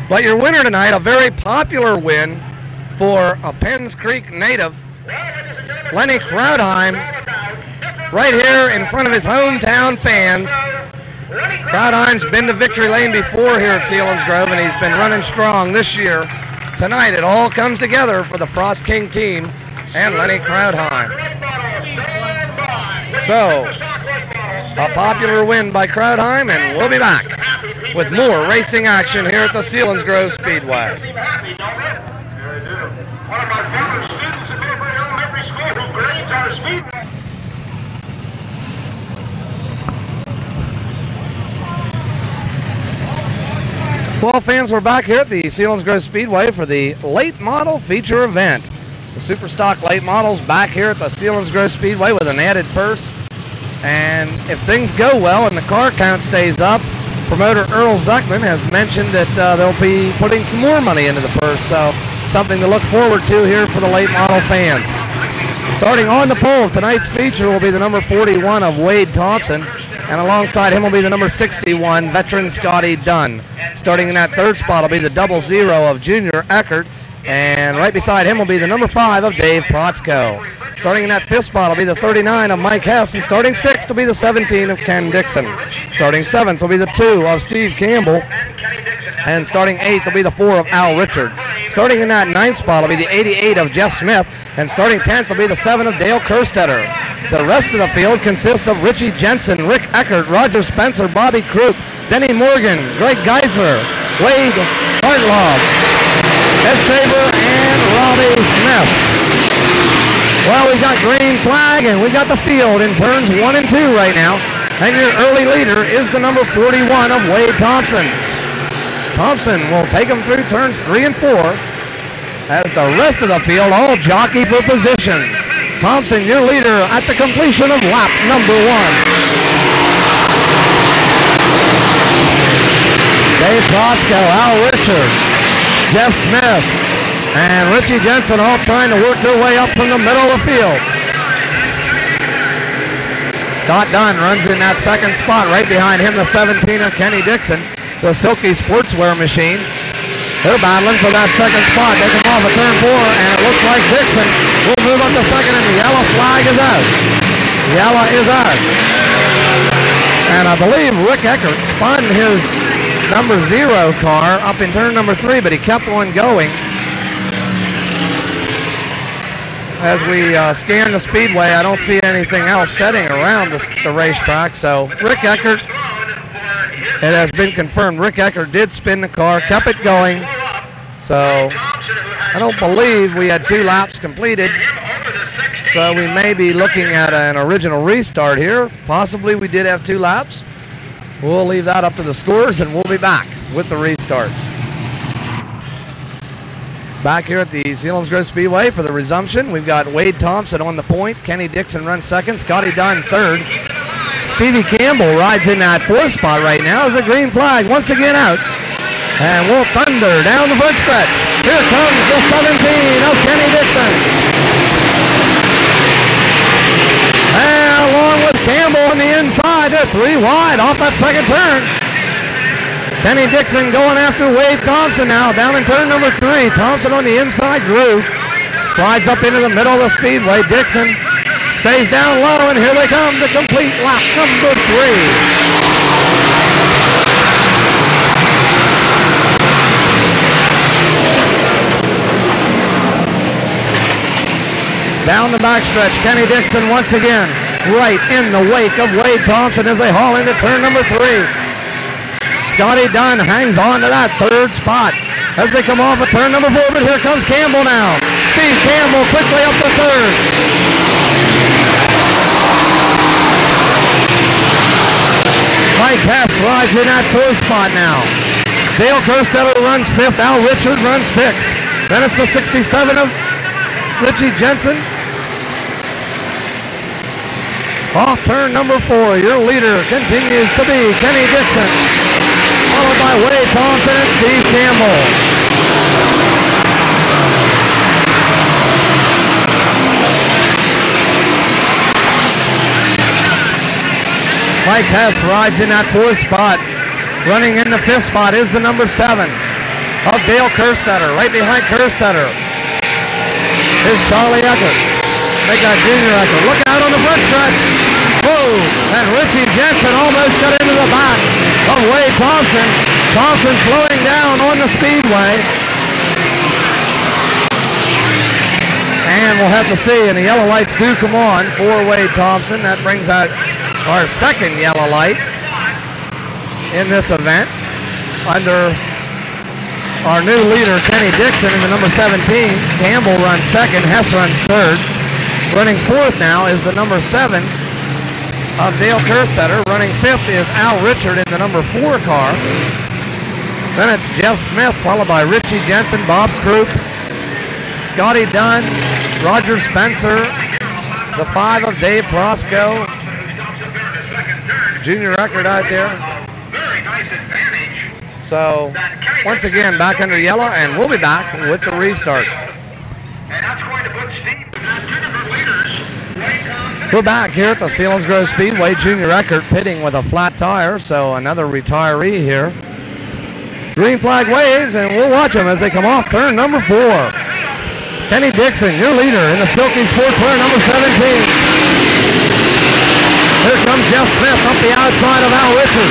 But your winner tonight, a very popular win for a Penns Creek native, Lenny Krautheim, right here in front of his hometown fans. Krautheim's been to victory lane before here at Selinsgrove, and he's been running strong this year. Tonight it all comes together for the Frost King team and Lenny Krautheim. So, a popular win by Krautheim, and we'll be back with more racing action here at the Selinsgrove Speedway. One of our former students at Middlebury Elementary School who grades our speedway. Well, fans, we're back here at the Selinsgrove Speedway for the late model feature event. The Super Stock late models back here at the Selinsgrove Speedway with an added purse. And if things go well and the car count stays up, promoter Earl Zuckman has mentioned that they'll be putting some more money into the purse. So something to look forward to here for the late model fans. Starting on the pole, tonight's feature will be the number 41 of Wade Thompson, and alongside him will be the number 61, veteran Scotty Dunn. Starting in that 3rd spot will be the 00 of Junior Eckert, and right beside him will be the number 5 of Dave Protzko. Starting in that 5th spot will be the 39 of Mike Hess, and starting 6th will be the 17 of Ken Dixon. Starting 7th will be the 2 of Steve Campbell, and starting 8th will be the 4 of Al Richard. Starting in that 9th spot will be the 88 of Jeff Smith, and starting 10th will be the 7 of Dale Kerstetter. The rest of the field consists of Richie Jensen, Rick Eckert, Roger Spencer, Bobby Croup, Denny Morgan, Greg Geisler, Wade Hartlaub, Ed Saber, and Robbie Smith. Well, we've got green flag, and we've got the field in turns 1 and 2 right now. And your early leader is the number 41 of Wade Thompson. Thompson will take him through turns 3 and 4 as the rest of the field all jockey for positions. Thompson, your leader at the completion of lap number 1. Dave Protzko, Al Richard, Jeff Smith, and Richie Jensen all trying to work their way up from the middle of the field. Scott Dunn runs in that 2nd spot. Right behind him, the 17 of Kenny Dixon, the Silky Sportswear machine. They're battling for that 2nd spot. They come off of turn 4, and it looks like Dixon will move up to 2nd, and the yellow flag is out. Yellow is out. And I believe Rick Eckert spun his number 0 car up in turn number 3, but he kept on going. As we scan the speedway, I don't see anything else setting around the racetrack. So Rick Eckert, it has been confirmed, Rick Eckert did spin the car, kept it going. So I don't believe we had 2 laps completed. So we may be looking at an original restart here. Possibly we did have 2 laps. We'll leave that up to the scores, and we'll be back with the restart. Back here at the Selinsgrove Speedway for the resumption, we've got Wade Thompson on the point. Kenny Dixon runs 2nd. Scotty Dunn 3rd. Stevie Campbell rides in that 4th spot right now as a green flag once again out. And we'll thunder down the front stretch. Here comes the 17 of Kenny Dixon. And along with Campbell on the inside, they're 3 wide off that second turn. Kenny Dixon going after Wade Thompson now down in turn number 3. Thompson on the inside groove. Slides up into the middle of the speedway. Dixon stays down low, and here they come to complete lap number 3. Down the backstretch, Kenny Dixon once again right in the wake of Wade Thompson as they haul into turn number 3. Scotty Dunn hangs on to that 3rd spot as they come off of turn number 4, but here comes Campbell now. Steve Campbell quickly up to 3rd. Mike Hess rides in that 4th spot now. Dale Kerstetter runs 5th, Al Richard runs 6th. Then it's the 67 of Richie Jensen. Off turn number 4, your leader continues to be Kenny Dixon, followed by Wade Thompson and Steve Campbell. Mike Hess rides in that 4th spot. Running in the 5th spot is the number 7 of Dale Kerstetter. Right behind Kerstetter is Charlie Eckert. They got Junior Eckert. Look out on the front stretch. Whoa! And Richie Jensen almost got into the back of Wade Thompson. Thompson slowing down on the speedway. And we'll have to see, and the yellow lights do come on for Wade Thompson. That brings out our 2nd yellow light in this event under our new leader, Kenny Dixon, in the number 17. Campbell runs 2nd, Hess runs 3rd. Running 4th now is the number 7 of Dale Kerstetter. Running 5th is Al Richard in the number 4 car. Then it's Jeff Smith, followed by Richie Jensen, Bob Croup, Scotty Dunn, Roger Spencer, the 5 of Dave Prosco, Junior Eckert out there. So, once again, back under yellow, and we'll be back with the restart. We're back here at the Selinsgrove Speedway. Junior Eckert pitting with a flat tire, so another retiree here. Green flag waves, and we'll watch them as they come off turn number 4. Kenny Dixon, your leader in the Silky Sportswear number 17. Here comes Jeff Smith up the outside of Al Richard.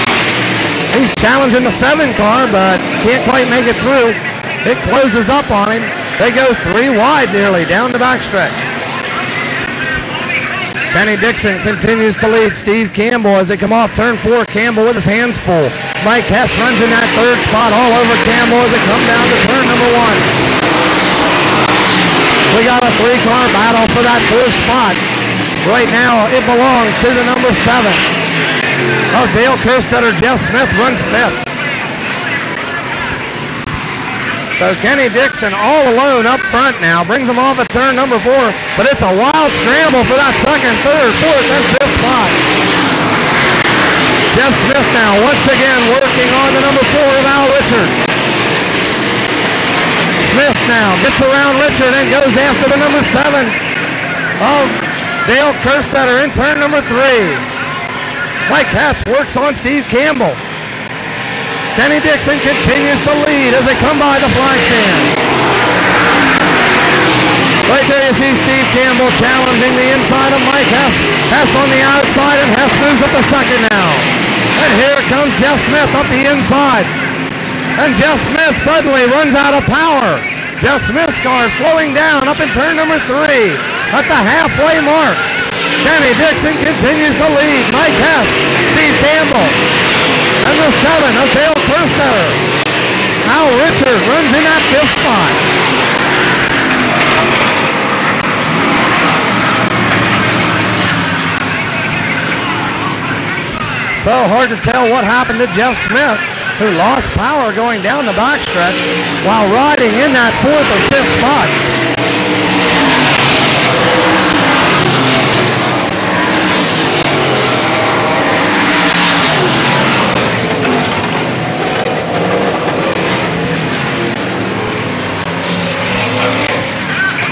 He's challenging the 7 car, but can't quite make it through. It closes up on him. They go 3 wide nearly down the backstretch. Kenny Dixon continues to lead Steve Campbell as they come off turn 4. Campbell with his hands full. Mike Hess runs in that 3rd spot all over Campbell as they come down to turn number 1. We got a 3-car battle for that 4th spot. Right now, it belongs to the number 7 of Dale Kerstetter. Jeff Smith runs 5th. So Kenny Dixon all alone up front now, brings him off at turn number 4, but it's a wild scramble for that 2nd, 3rd, 4th, and 5th spot. Jeff Smith now once again working on the number 4 of Al Richard. Smith now gets around Richard and goes after the number 7 of Dale Kerstetter in turn number 3. Mike Hess works on Steve Campbell. Kenny Dixon continues to lead as they come by the flag stand. Right there you see Steve Campbell challenging the inside of Mike Hess. Hess on the outside, and Hess moves up the 2nd now. And here comes Jeff Smith up the inside. And Jeff Smith suddenly runs out of power. Jeff Smith's car slowing down up in turn number 3 at the halfway mark. Kenny Dixon continues to lead. Mike Hess, Steve Campbell, and the 7 of Dale Kerstetter. Al Richard runs in that 5th spot. So hard to tell what happened to Jeff Smith, who lost power going down the backstretch while riding in that 4th or 5th spot.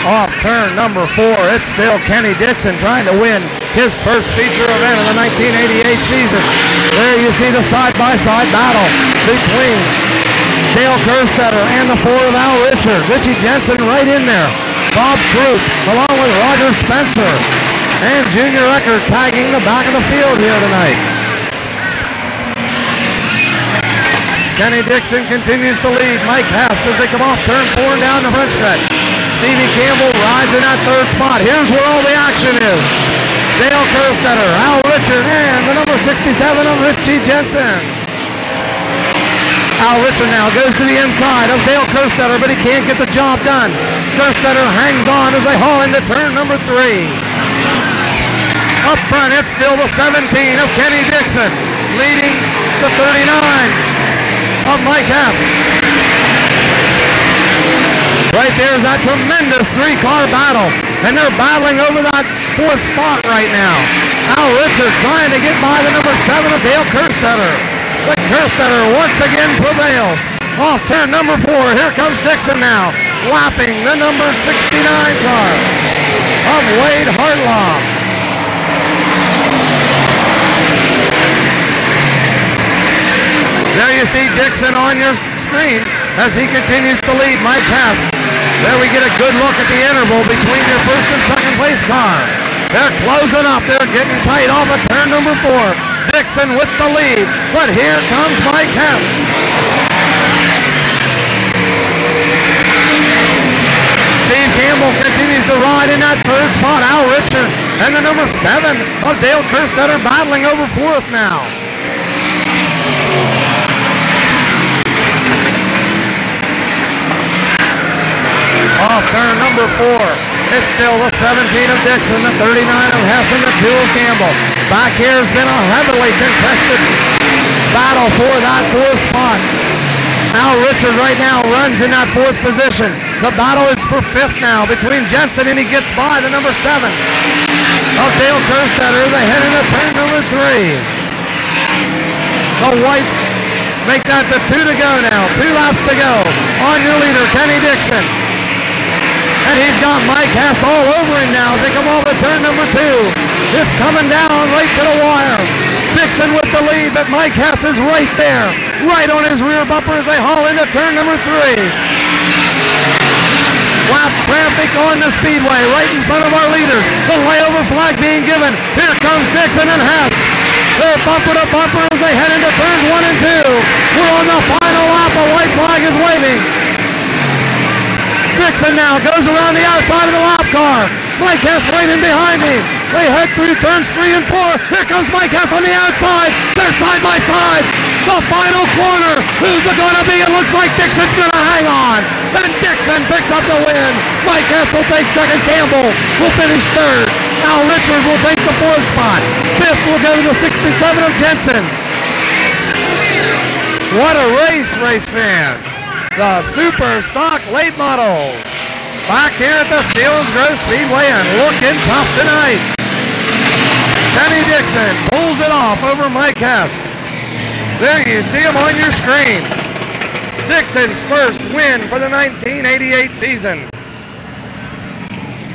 Off turn number 4, it's still Kenny Dixon trying to win his first feature event of the 1988 season. There you see the side-by-side battle between Dale Kerstetter and the 4 of Al Richard. Richie Jensen right in there. Bob Troop along with Roger Spencer and Junior Eckert tagging the back of the field here tonight. Kenny Dixon continues to lead. Mike Hess as they come off turn 4 down the front stretch. Stevie Campbell rides in that 3rd spot. Here's where all the action is. Dale Kerstetter, Al Richard, and the number 67 of Richie Jensen. Al Richard now goes to the inside of Dale Kerstetter, but he can't get the job done. Kerstetter hangs on as they haul into turn number 3. Up front, it's still the 17 of Kenny Dixon, leading the 39 of Mike Hess. Right there's that tremendous 3-car battle, and they're battling over that 4th spot right now. Al Richard trying to get by the number 7 of Dale Kerstetter. But Kerstetter once again prevails. Off turn number 4, here comes Dixon now, lapping the number 69 car of Wade Hartlaw. There you see Dixon on your screen as he continues to lead Mike Hess. There we get a good look at the interval between your 1st and 2nd place car. They're closing up. They're getting tight off of turn number 4. Dixon with the lead, but here comes Mike Hess. Steve Campbell continues to ride in that 3rd spot. Al Richard and the number 7 of Dale Kerstetter battling over 4th now. Off turn number 4, it's still the 17 of Dixon, the 39 of Hess, and the 2 of Campbell. Back here has been a heavily contested battle for that 4th spot. Al Richard right now runs in that 4th position. The battle is for 5th now between Jensen, and he gets by the number 7 of Dale Kerstetter. They head into turn number 3. The white make that the 2 to go now. 2 laps to go. On your leader, Kenny Dixon. And he's got Mike Hess all over him now. They come over turn number 2. It's coming down right to the wire. Dixon with the lead, but Mike Hess is right there, right on his rear bumper as they haul into turn number 3. Lap traffic on the speedway, right in front of our leaders. The layover flag being given. Here comes Dixon and Hess. They're bumper to bumper as they head into turns 1 and 2. We're on the final lap. A white flag is waving. Dixon now goes around the outside of the lap car. Mike Hess right in behind me. They head through turns 3 and 4. Here comes Mike Hess on the outside. They're side by side. The final corner. Who's it going to be? It looks like Dixon's going to hang on. And Dixon picks up the win. Mike Hess will take 2nd. Campbell will finish 3rd. Al Richard will take the 4th spot. 5th will go to the 67 of Jensen. What a race fans. The Super Stock Late Models back here at the Selinsgrove Speedway and looking tough tonight. Kenny Dixon pulls it off over Mike Hess. There you see him on your screen. Dixon's first win for the 1988 season.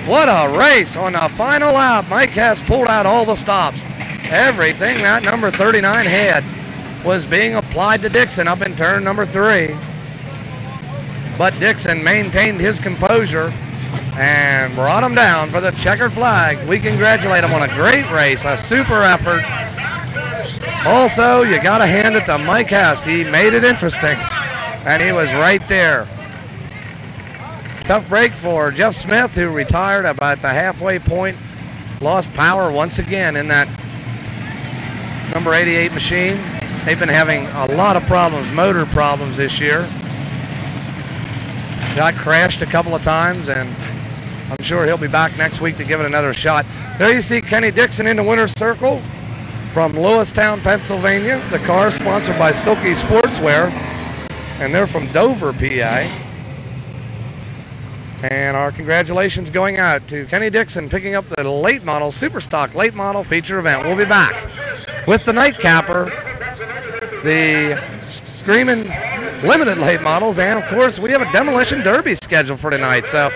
What a race on the final lap. Mike Hess pulled out all the stops. Everything that number 39 had was being applied to Dixon up in turn number 3. But Dixon maintained his composure and brought him down for the checkered flag. We congratulate him on a great race, a super effort. Also, you got to hand it to Mike Hess. He made it interesting, and he was right there. Tough break for Jeff Smith, who retired about the halfway point. Lost power once again in that number 88 machine. They've been having a lot of problems, motor problems this year. Got crashed a couple of times, and I'm sure he'll be back next week to give it another shot. There you see Kenny Dixon in the winner's circle from Lewistown, Pennsylvania. The car is sponsored by Silky Sportswear, and they're from Dover, PA. And our congratulations going out to Kenny Dixon picking up the late model, super stock late model feature event. We'll be back with the nightcapper, the Screaming Limited late models, and of course we have a demolition derby scheduled for tonight. So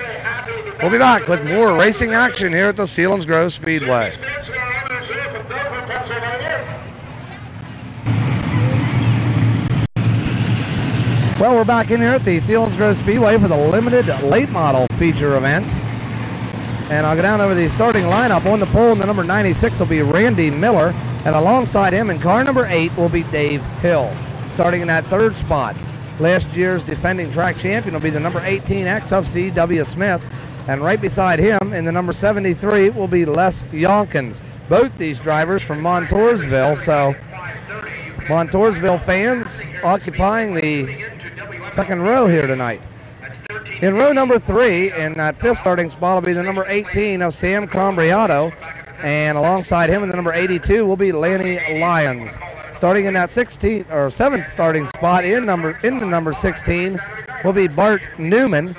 We'll be back with more racing action here at the Selinsgrove Speedway. Well, we're back in here at the Selinsgrove Speedway for the limited late model feature event. And I'll go down over the starting lineup. On the pole in the number 96 will be Randy Miller, and alongside him in car number 8 will be Dave Hill. Starting in that third spot, last year's defending track champion will be the number 18X of C.W. Smith, and right beside him in the number 73 will be Les Yonkins. Both these drivers from Montoursville, so Montoursville fans occupying the second row here tonight. In row number 3, in that fifth starting spot, will be the number 18 of Sam Combriato, and alongside him in the number 82 will be Lanny Lyons. Starting in that 16th or 7th starting spot in the number 16 will be Bart Newman,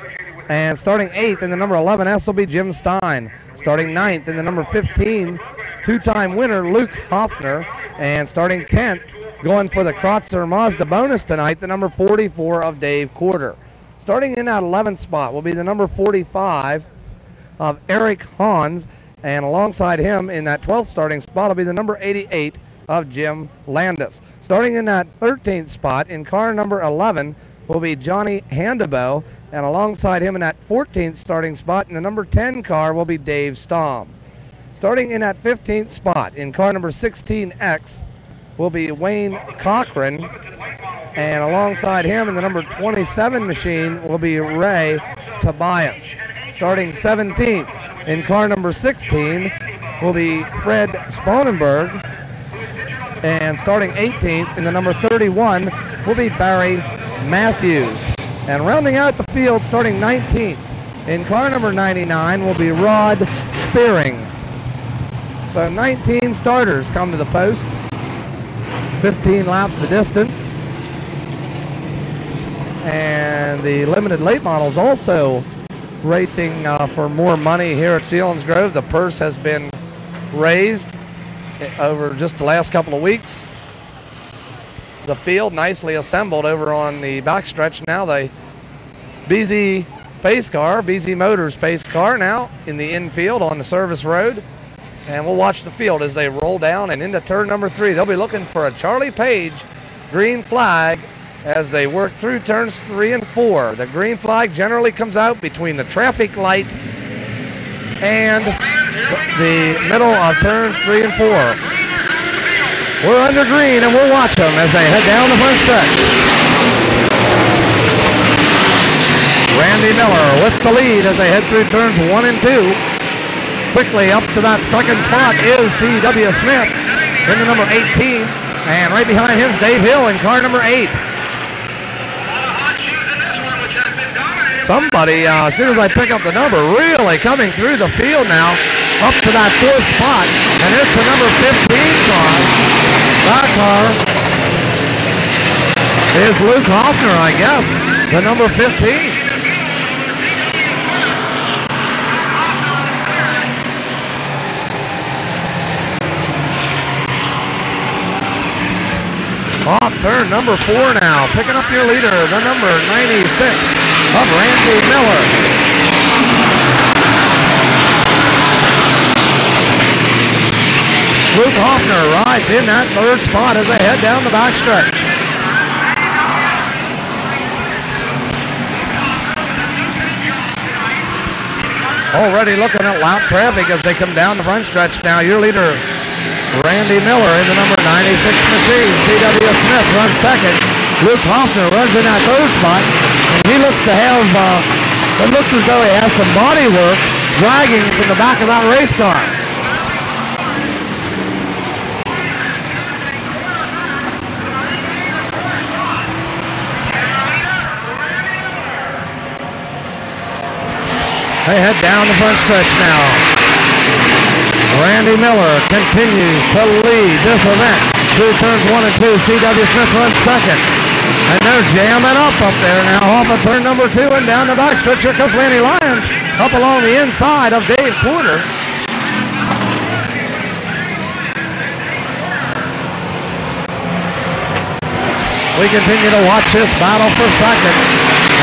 and starting 8th in the number 11S will be Jim Stein. Starting 9th in the number 15, two-time winner Luke Hoffner, and starting 10th, going for the Kreutzer Mazda bonus tonight, the number 44 of Dave Quarter. Starting in that 11th spot will be the number 45 of Eric Hans, and alongside him in that 12th starting spot will be the number 88 of Jim Landis. Starting in that 13th spot in car number 11 will be Johnny Handebo, and alongside him in that 14th starting spot in the number 10 car will be Dave Stamm. Starting in that 15th spot in car number 16X will be Wayne Cochran, and alongside him in the number 27 machine will be Ray Tobias. Starting 17th in car number 16 will be Fred Sponenberg, and starting 18th in the number 31 will be Barry Matthews. And rounding out the field, starting 19th in car number 99 will be Rod Spearing. So 19 starters come to the post, 15 laps the distance. And the limited late models also racing for more money here at Selinsgrove. The purse has been raised over just the last couple of weeks. The field nicely assembled over on the backstretch now. The BZ pace car, BZ Motors pace car now in the infield on the service road. And we'll watch the field as they roll down and into turn number 3. They'll be looking for a Charlie Page green flag as they work through turns 3 and 4. The green flag generally comes out between the traffic light and the middle of turns 3 and 4. We're under green and we'll watch them as they head down the front stretch. Randy Miller with the lead as they head through turns 1 and 2. Quickly up to that second spot is C.W. Smith in the number 18, and right behind him is Dave Hill in car number 8. Somebody, as soon as I pick up the number, really coming through the field now, up to that 4th spot, and it's the number 15 car. That car is Luke Hoffner, I guess, the number 15. Off turn number 4 now, picking up your leader, the number 96 of Randy Miller. Luke Hoffner rides in that 3rd spot as they head down the backstretch. Already looking at lap traffic as they come down the front stretch now. Your leader, Randy Miller in the number 96 machine. C.W. Smith runs second. Luke Hoffner runs in that 3rd spot. And he looks to have, it looks as though he has some body work dragging from the back of that race car. They head down the front stretch now. Randy Miller continues to lead this event through turns 1 and 2. C.W. Smith runs second. And they're jamming up there now off of turn number 2 and down the backstretch. Here comes Lanny Lyons up along the inside of Dave Porter. We continue to watch this battle for second.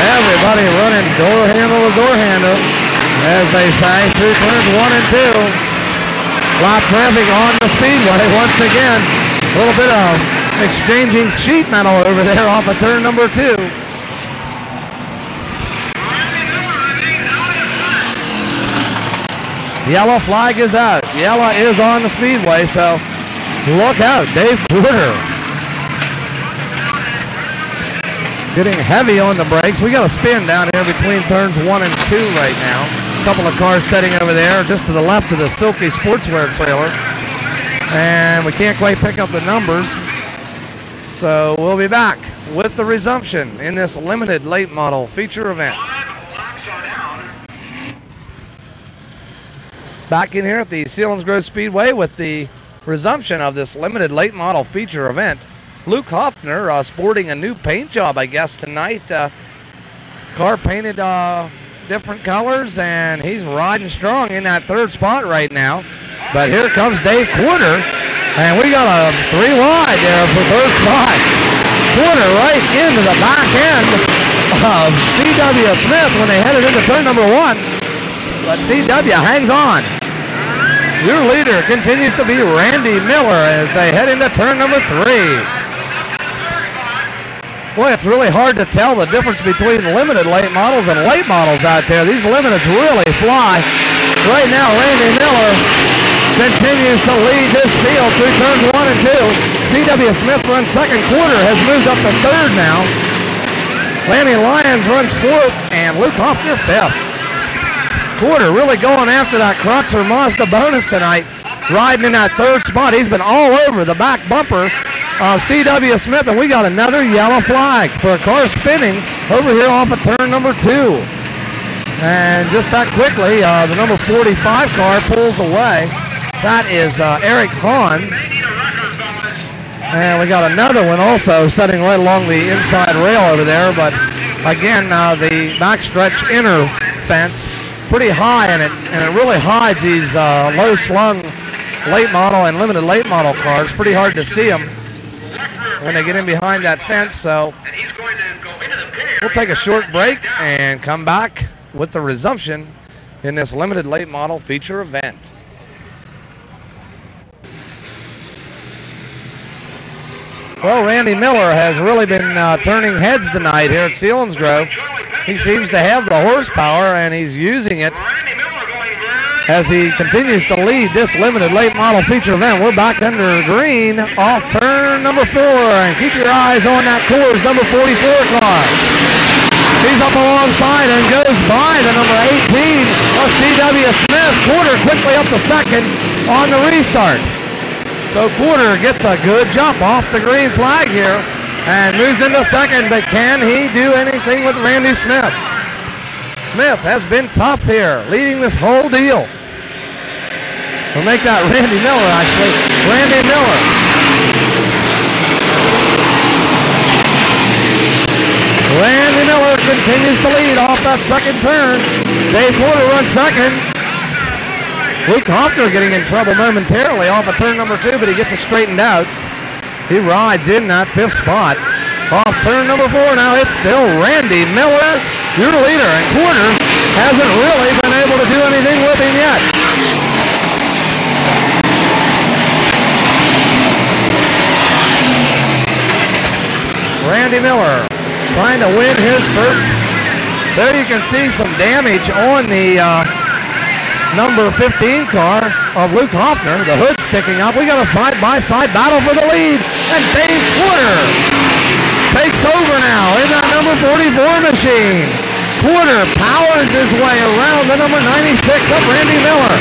Everybody running door handle to door handle. as they say, through turns 1 and 2. A lot of traffic on the speedway once again. A little bit of exchanging sheet metal over there off of turn number 2. Yellow flag is out. Yellow is on the speedway, so look out. Dave Porter getting heavy on the brakes. We got a spin down here between turns 1 and 2 right now. A couple of cars setting over there just to the left of the Silky Sportswear trailer. And we can't quite pick up the numbers. So we'll be back with the resumption in this limited late model feature event. Back in here at the Selinsgrove Speedway with the resumption of this limited late model feature event. Luke Hoffner sporting a new paint job, I guess, tonight. Car painted different colors, and he's riding strong in that third spot right now. But here comes Dave Porter, and we got a 3 wide there for third spot. Porter right into the back end of C.W. Smith when they headed into turn number 1. But C.W. hangs on. Your leader continues to be Randy Miller as they head into turn number 3. Boy, it's really hard to tell the difference between limited late models and late models out there. These limiteds really fly. Right now, Randy Miller continues to lead this field through turns 1 and 2. C.W. Smith runs second. Quarter has moved up to third now. Lanny Lyons runs fourth, and Luke Hoffner fifth. Porter really going after that Kreutzer Mazda bonus tonight, riding in that third spot. He's been all over the back bumper of C.W. Smith, and we got another yellow flag for a car spinning over here off of turn number 2. And just that quickly, the number 45 car pulls away. That is Eric Hans. And we got another one also setting right along the inside rail over there, but again, the backstretch inner fence pretty high, and it really hides these low-slung late model and limited late model cars. Pretty hard to see them when they get in behind that fence. So we'll take a short break and come back with the resumption in this limited late model feature event. Well, Randy Miller has really been turning heads tonight here at Selinsgrove. He seems to have the horsepower, and he's using it as he continues to lead this limited late model feature event. We're back under green off turn number 4, and keep your eyes on that Coors number 44 car. He's up alongside and goes by the number 18 of C.W. Smith. Porter quickly up to second on the restart. So Porter gets a good jump off the green flag here and moves into second, but can he do anything with Randy Smith? Smith has been tough here, leading this whole deal. We'll make that Randy Miller, actually. Randy Miller. Randy Miller continues to lead off that second turn. Dave Porter runs second. Luke Hoffner getting in trouble momentarily off of turn number 2, but he gets it straightened out. He rides in that 5th spot. Off turn number 4 now, it's still Randy Miller, your leader, and Porter hasn't really been able to do anything with him yet. Randy Miller trying to win his first. There you can see some damage on the number 15 car of Luke Hoffner. The hood sticking up. We got a side-by-side battle for the lead, and Dave Porter takes over now in that number 44 machine. Porter powers his way around the number 96 of Randy Miller.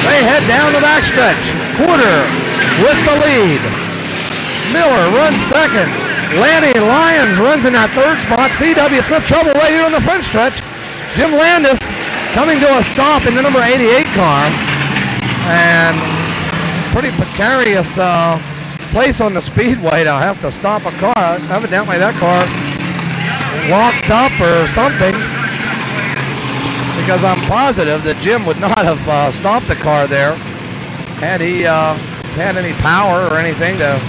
They head down the backstretch. Porter with the lead. Miller runs second. Lanny Lyons runs in that third spot. C.W. Smith trouble right here on the front stretch. Jim Landis coming to a stop in the number 88 car, and pretty precarious place on the speedway to have to stop a car. Evidently that car locked up or something, because I'm positive that Jim would not have stopped the car there had he had any power or anything to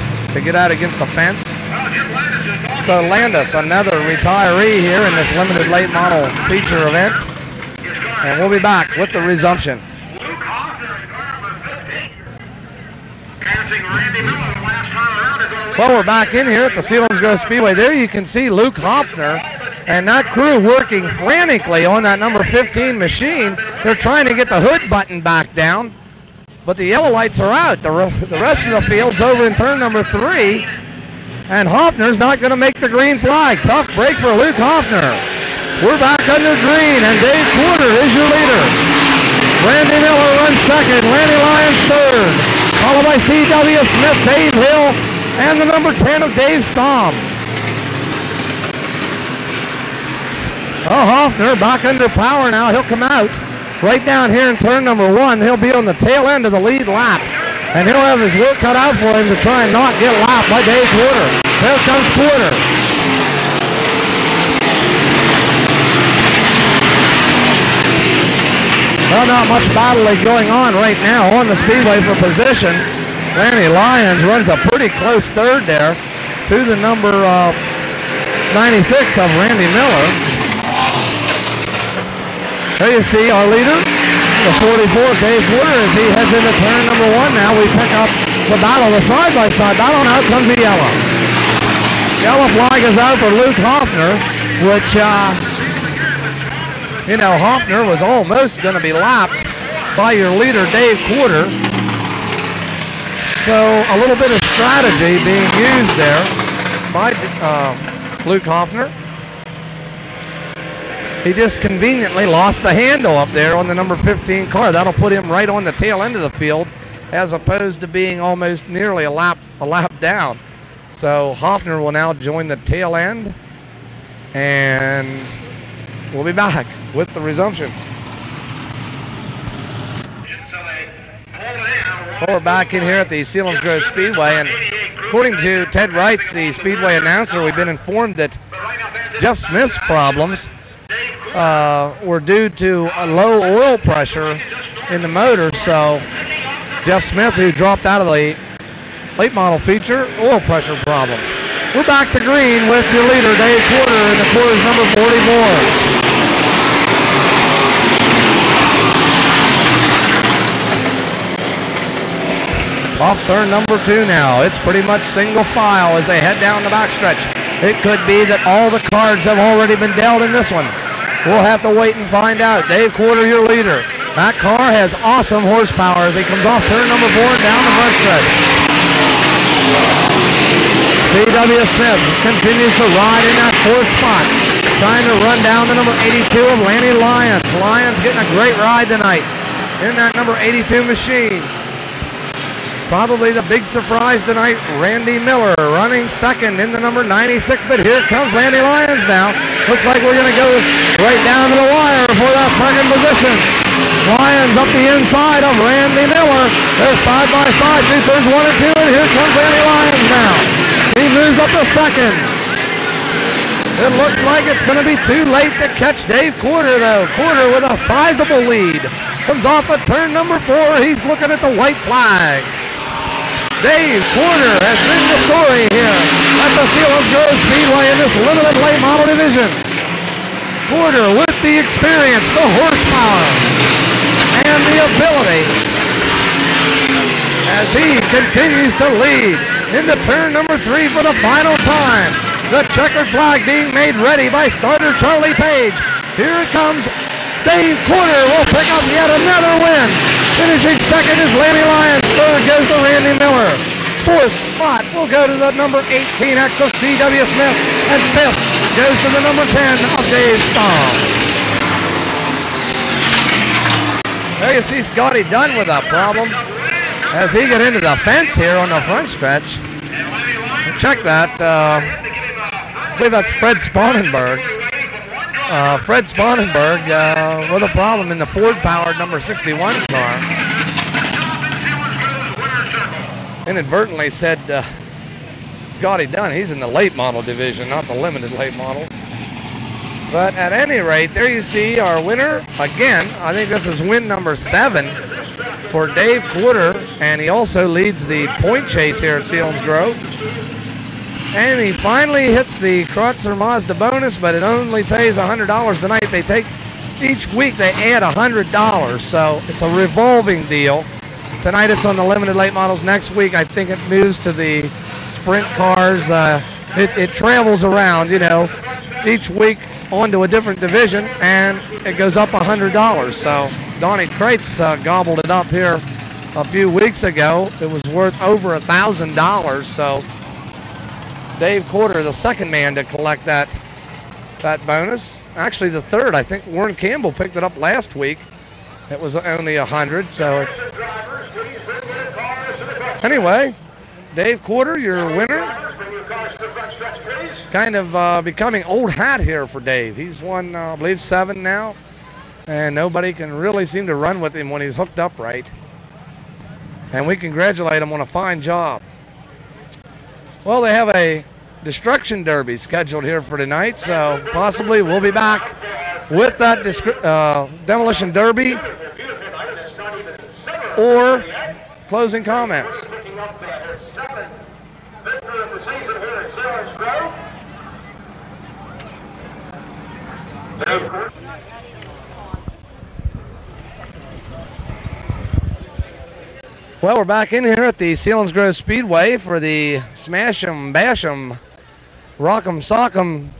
get out against a fence. So Landis, another retiree here in this limited late model feature event. And we'll be back with the resumption. Luke Hoffner in car number 15. Passing Randy Miller the last time around is going to Well, we're back in here at the Selinsgrove Speedway. There you can see Luke Hoffner and that crew working frantically on that number 15 machine. They're trying to get the hood button back down, but the yellow lights are out. The rest of the field's over in turn number 3, and Hoffner's not going to make the green flag. Tough break for Luke Hoffner. We're back under green, and Dave Porter is your leader. Randy Miller runs second, Lanny Lyons third, followed by C.W. Smith, Dave Hill, and the number 10 of Dave Stamm. Oh, Hoffner back under power now. He'll come out right down here in turn number 1. He'll be on the tail end of the lead lap, and he'll have his work cut out for him to try and not get lapped by Dave Porter. Here comes Porter. Well, not much battling going on right now on the speedway for position. Lanny Lyons runs a pretty close third there to the number 96 of Randy Miller. There you see our leader, the 44, Dave Porter, as he heads into turn number 1 now. We pick up the battle, the side-by-side battle, and out comes the yellow. Yellow flag is out for Luke Hoffner, which, you know, Hoffner was almost going to be lapped by your leader, Dave Porter. So a little bit of strategy being used there by Luke Hoffner. He just conveniently lost the handle up there on the number 15 car. That'll put him right on the tail end of the field, as opposed to being almost nearly a lap down. So Hoffner will now join the tail end, and we'll be back with the resumption. Well, we're back in here at the Selinsgrove Speedway, and according to Ted Wrights, the Speedway announcer, we've been informed that Jeff Smith's problems were due to a low oil pressure in the motor. So Jeff Smith, who dropped out of the late model feature, oil pressure problems. We're back to green with your leader, Dave Porter, in the quarters number 44. Off turn number 2 now. It's pretty much single file as they head down the backstretch. It could be that all the cards have already been dealt in this one. We'll have to wait and find out. Dave Porter, your leader. That car has awesome horsepower as he comes off turn number 4 and down the front stretch. C.W. Smith continues to ride in that 4th spot, trying to run down the number 82 of Lanny Lyons. Lyons getting a great ride tonight in that number 82 machine. Probably the big surprise tonight, Randy Miller running second in the number 96, but here comes Lanny Lyons now. Looks like we're going to go right down to the wire for that second position. Lyons up the inside of Randy Miller. They're side by side, through turns 1 and 2, and here comes Lanny Lyons now. He moves up to second. It looks like it's going to be too late to catch Dave Porter, though. Porter with a sizable lead. Comes off at turn number 4. He's looking at the white flag. Dave Porter has been the story here at the Selinsgrove Speedway in this limited late model division. Porter with the experience, the horsepower, and the ability as he continues to lead into turn number 3 for the final time. The checkered flag being made ready by starter Charlie Page. Here it comes. Dave Porter will pick up yet another win. Finishing second is Lanny Lyons. Third goes to Randy Miller. 4th spot will go to the number 18X of C.W. Smith. And 5th goes to the number 10 of Dave Stamm. There you see Scotty Dunn with a problem as he got into the fence here on the front stretch. Check that. I believe that's Fred Spangenberg. Fred Spangenberg with a problem in the Ford-powered number 61 car. Inadvertently said Scotty Dunn. He's in the late model division, not the limited late models. But at any rate, there you see our winner. Again, I think this is win number 7 for Dave Porter, and he also leads the point chase here at Selinsgrove. And he finally hits the Kreutzer Mazda bonus, but it only pays $100 tonight. They take each week they add $100, so it's a revolving deal. Tonight it's on the limited late models. Next week I think it moves to the sprint cars. It travels around, you know, each week onto a different division, and it goes up $100. So Donnie Crates gobbled it up here a few weeks ago. It was worth over $1,000. So Dave Quarter, the second man to collect that bonus. Actually, the third. I think Warren Campbell picked it up last week. It was only 100. So anyway, Dave Quarter, your winner. Kind of becoming old hat here for Dave. He's won, I believe, 7 now, and nobody can really seem to run with him when he's hooked up right. And we congratulate him on a fine job. Well, they have a destruction derby scheduled here for tonight, so possibly we'll be back with that demolition derby or closing comments. Well, we're back in here at the Selinsgrove Speedway for the Smash 'em, Bash 'em, Rock 'em, Sock 'em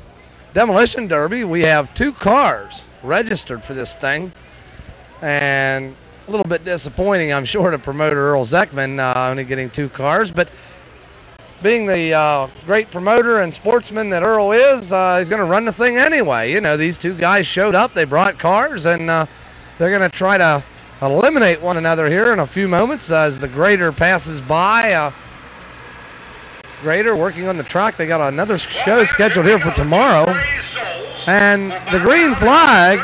Demolition Derby. We have 2 cars registered for this thing, and a little bit disappointing, I'm sure, to promoter Earl Zeckman only getting 2 cars, but being the great promoter and sportsman that Earl is, he's going to run the thing anyway. You know, these 2 guys showed up, they brought cars, and they're going to try to eliminate one another here in a few moments as the grader passes by. Grader working on the track. They got another show scheduled here for tomorrow. And the green flag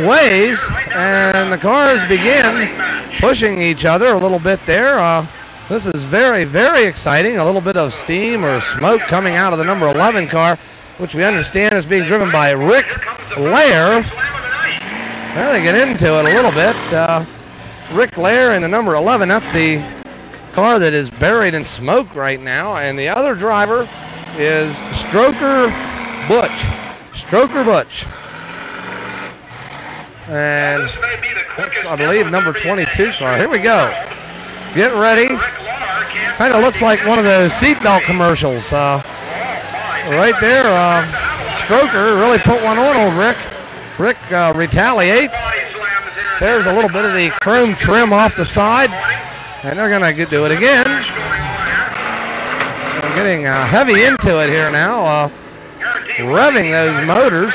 waves, and the cars begin pushing each other a little bit there. This is very, very exciting. A little bit of steam or smoke coming out of the number 11 car, which we understand is being driven by Rick Lair. Well, they get into it a little bit. Rick Lair in the number 11, that's the car that is buried in smoke right now. And the other driver is Stroker Butch. Stroker Butch. And that's, I believe, number 22 car. Here we go. Get ready. Kind of looks like one of those seatbelt commercials. Right there, Stroker really put one on old Rick. Rick retaliates. Tears a little bit of the chrome trim off the side. And they're going to do it again. They're getting heavy into it here now. Revving those motors.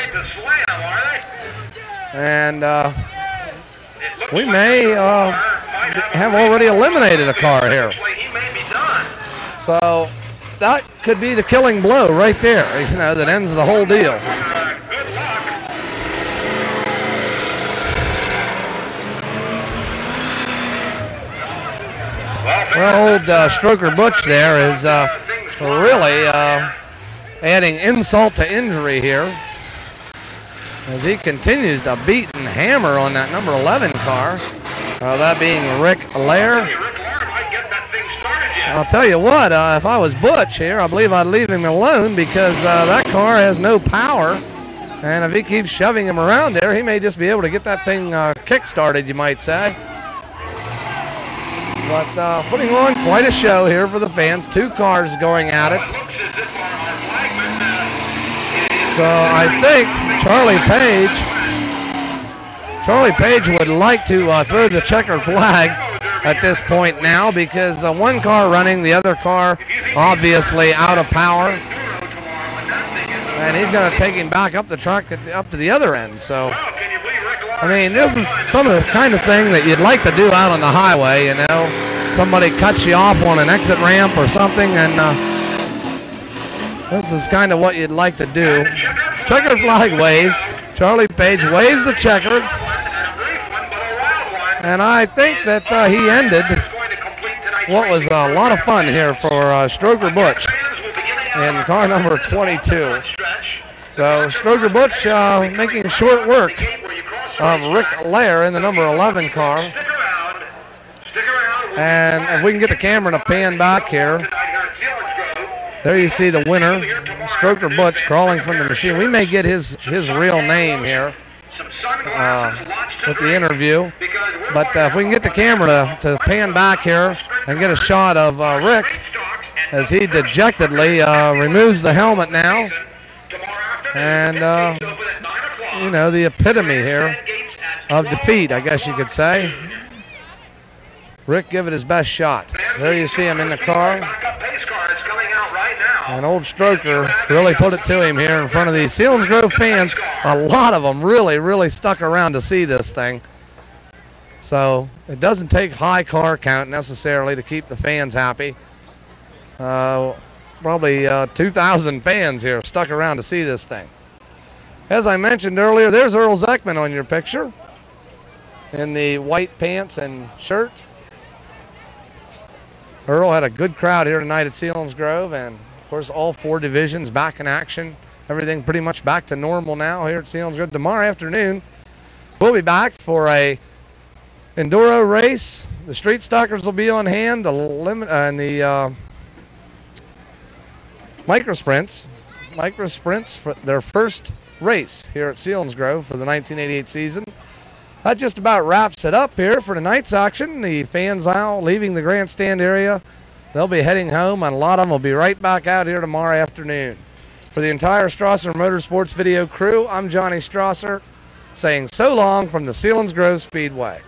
And we may have already eliminated a car here. So that could be the killing blow right there, you know, that ends the whole deal. Well, old Stroker Butch there is really adding insult to injury here as he continues to beat and hammer on that number 11 car. That being Rick Lair. I'll tell you what, if I was Butch here, I believe I'd leave him alone because that car has no power. And if he keeps shoving him around there, he may just be able to get that thing kick-started, you might say. But putting on quite a show here for the fans. 2 cars going at it. So I think Charlie Page would like to throw the checkered flag at this point now because one car running, the other car obviously out of power. And he's going to take him back up the track up to the other end. So, I mean, this is some of the kind of thing that you'd like to do out on the highway, you know. Somebody cuts you off on an exit ramp or something, and this is kind of what you'd like to do. Checkered flag waves. Charlie Page waves the checkered. And I think that he ended what was a lot of fun here for Stroker Butch in car number 22. So Stroker Butch making short work of Rick Lair in the number 11 car. And if we can get the camera to pan back here, there you see the winner, Stroker Butch, crawling from the machine. We may get his real name here. with the interview. But if we can get the camera to pan back here and get a shot of Rick as he dejectedly removes the helmet now. And, you know, the epitome here of defeat, I guess you could say. Rick give it his best shot. There you see him in the car. And old Stroker really put it to him here in front of these Selinsgrove fans. A lot of them really stuck around to see this thing. So it doesn't take high car count necessarily to keep the fans happy. Probably 2,000 fans here stuck around to see this thing. As I mentioned earlier, there's Earl Zeckman on your picture in the white pants and shirt. Earl had a good crowd here tonight at Selinsgrove, and of course all 4 divisions back in action. Everything pretty much back to normal now here at Selinsgrove. Tomorrow afternoon, we'll be back for a enduro race. The street stockers will be on hand. The limit and the micro sprints for their first race here at Selinsgrove for the 1988 season. That just about wraps it up here for tonight's action. The fans out leaving the grandstand area. They'll be heading home, and a lot of them will be right back out here tomorrow afternoon. For the entire Strasser Motorsports video crew, I'm Johnny Strasser saying so long from the Selinsgrove Speedway.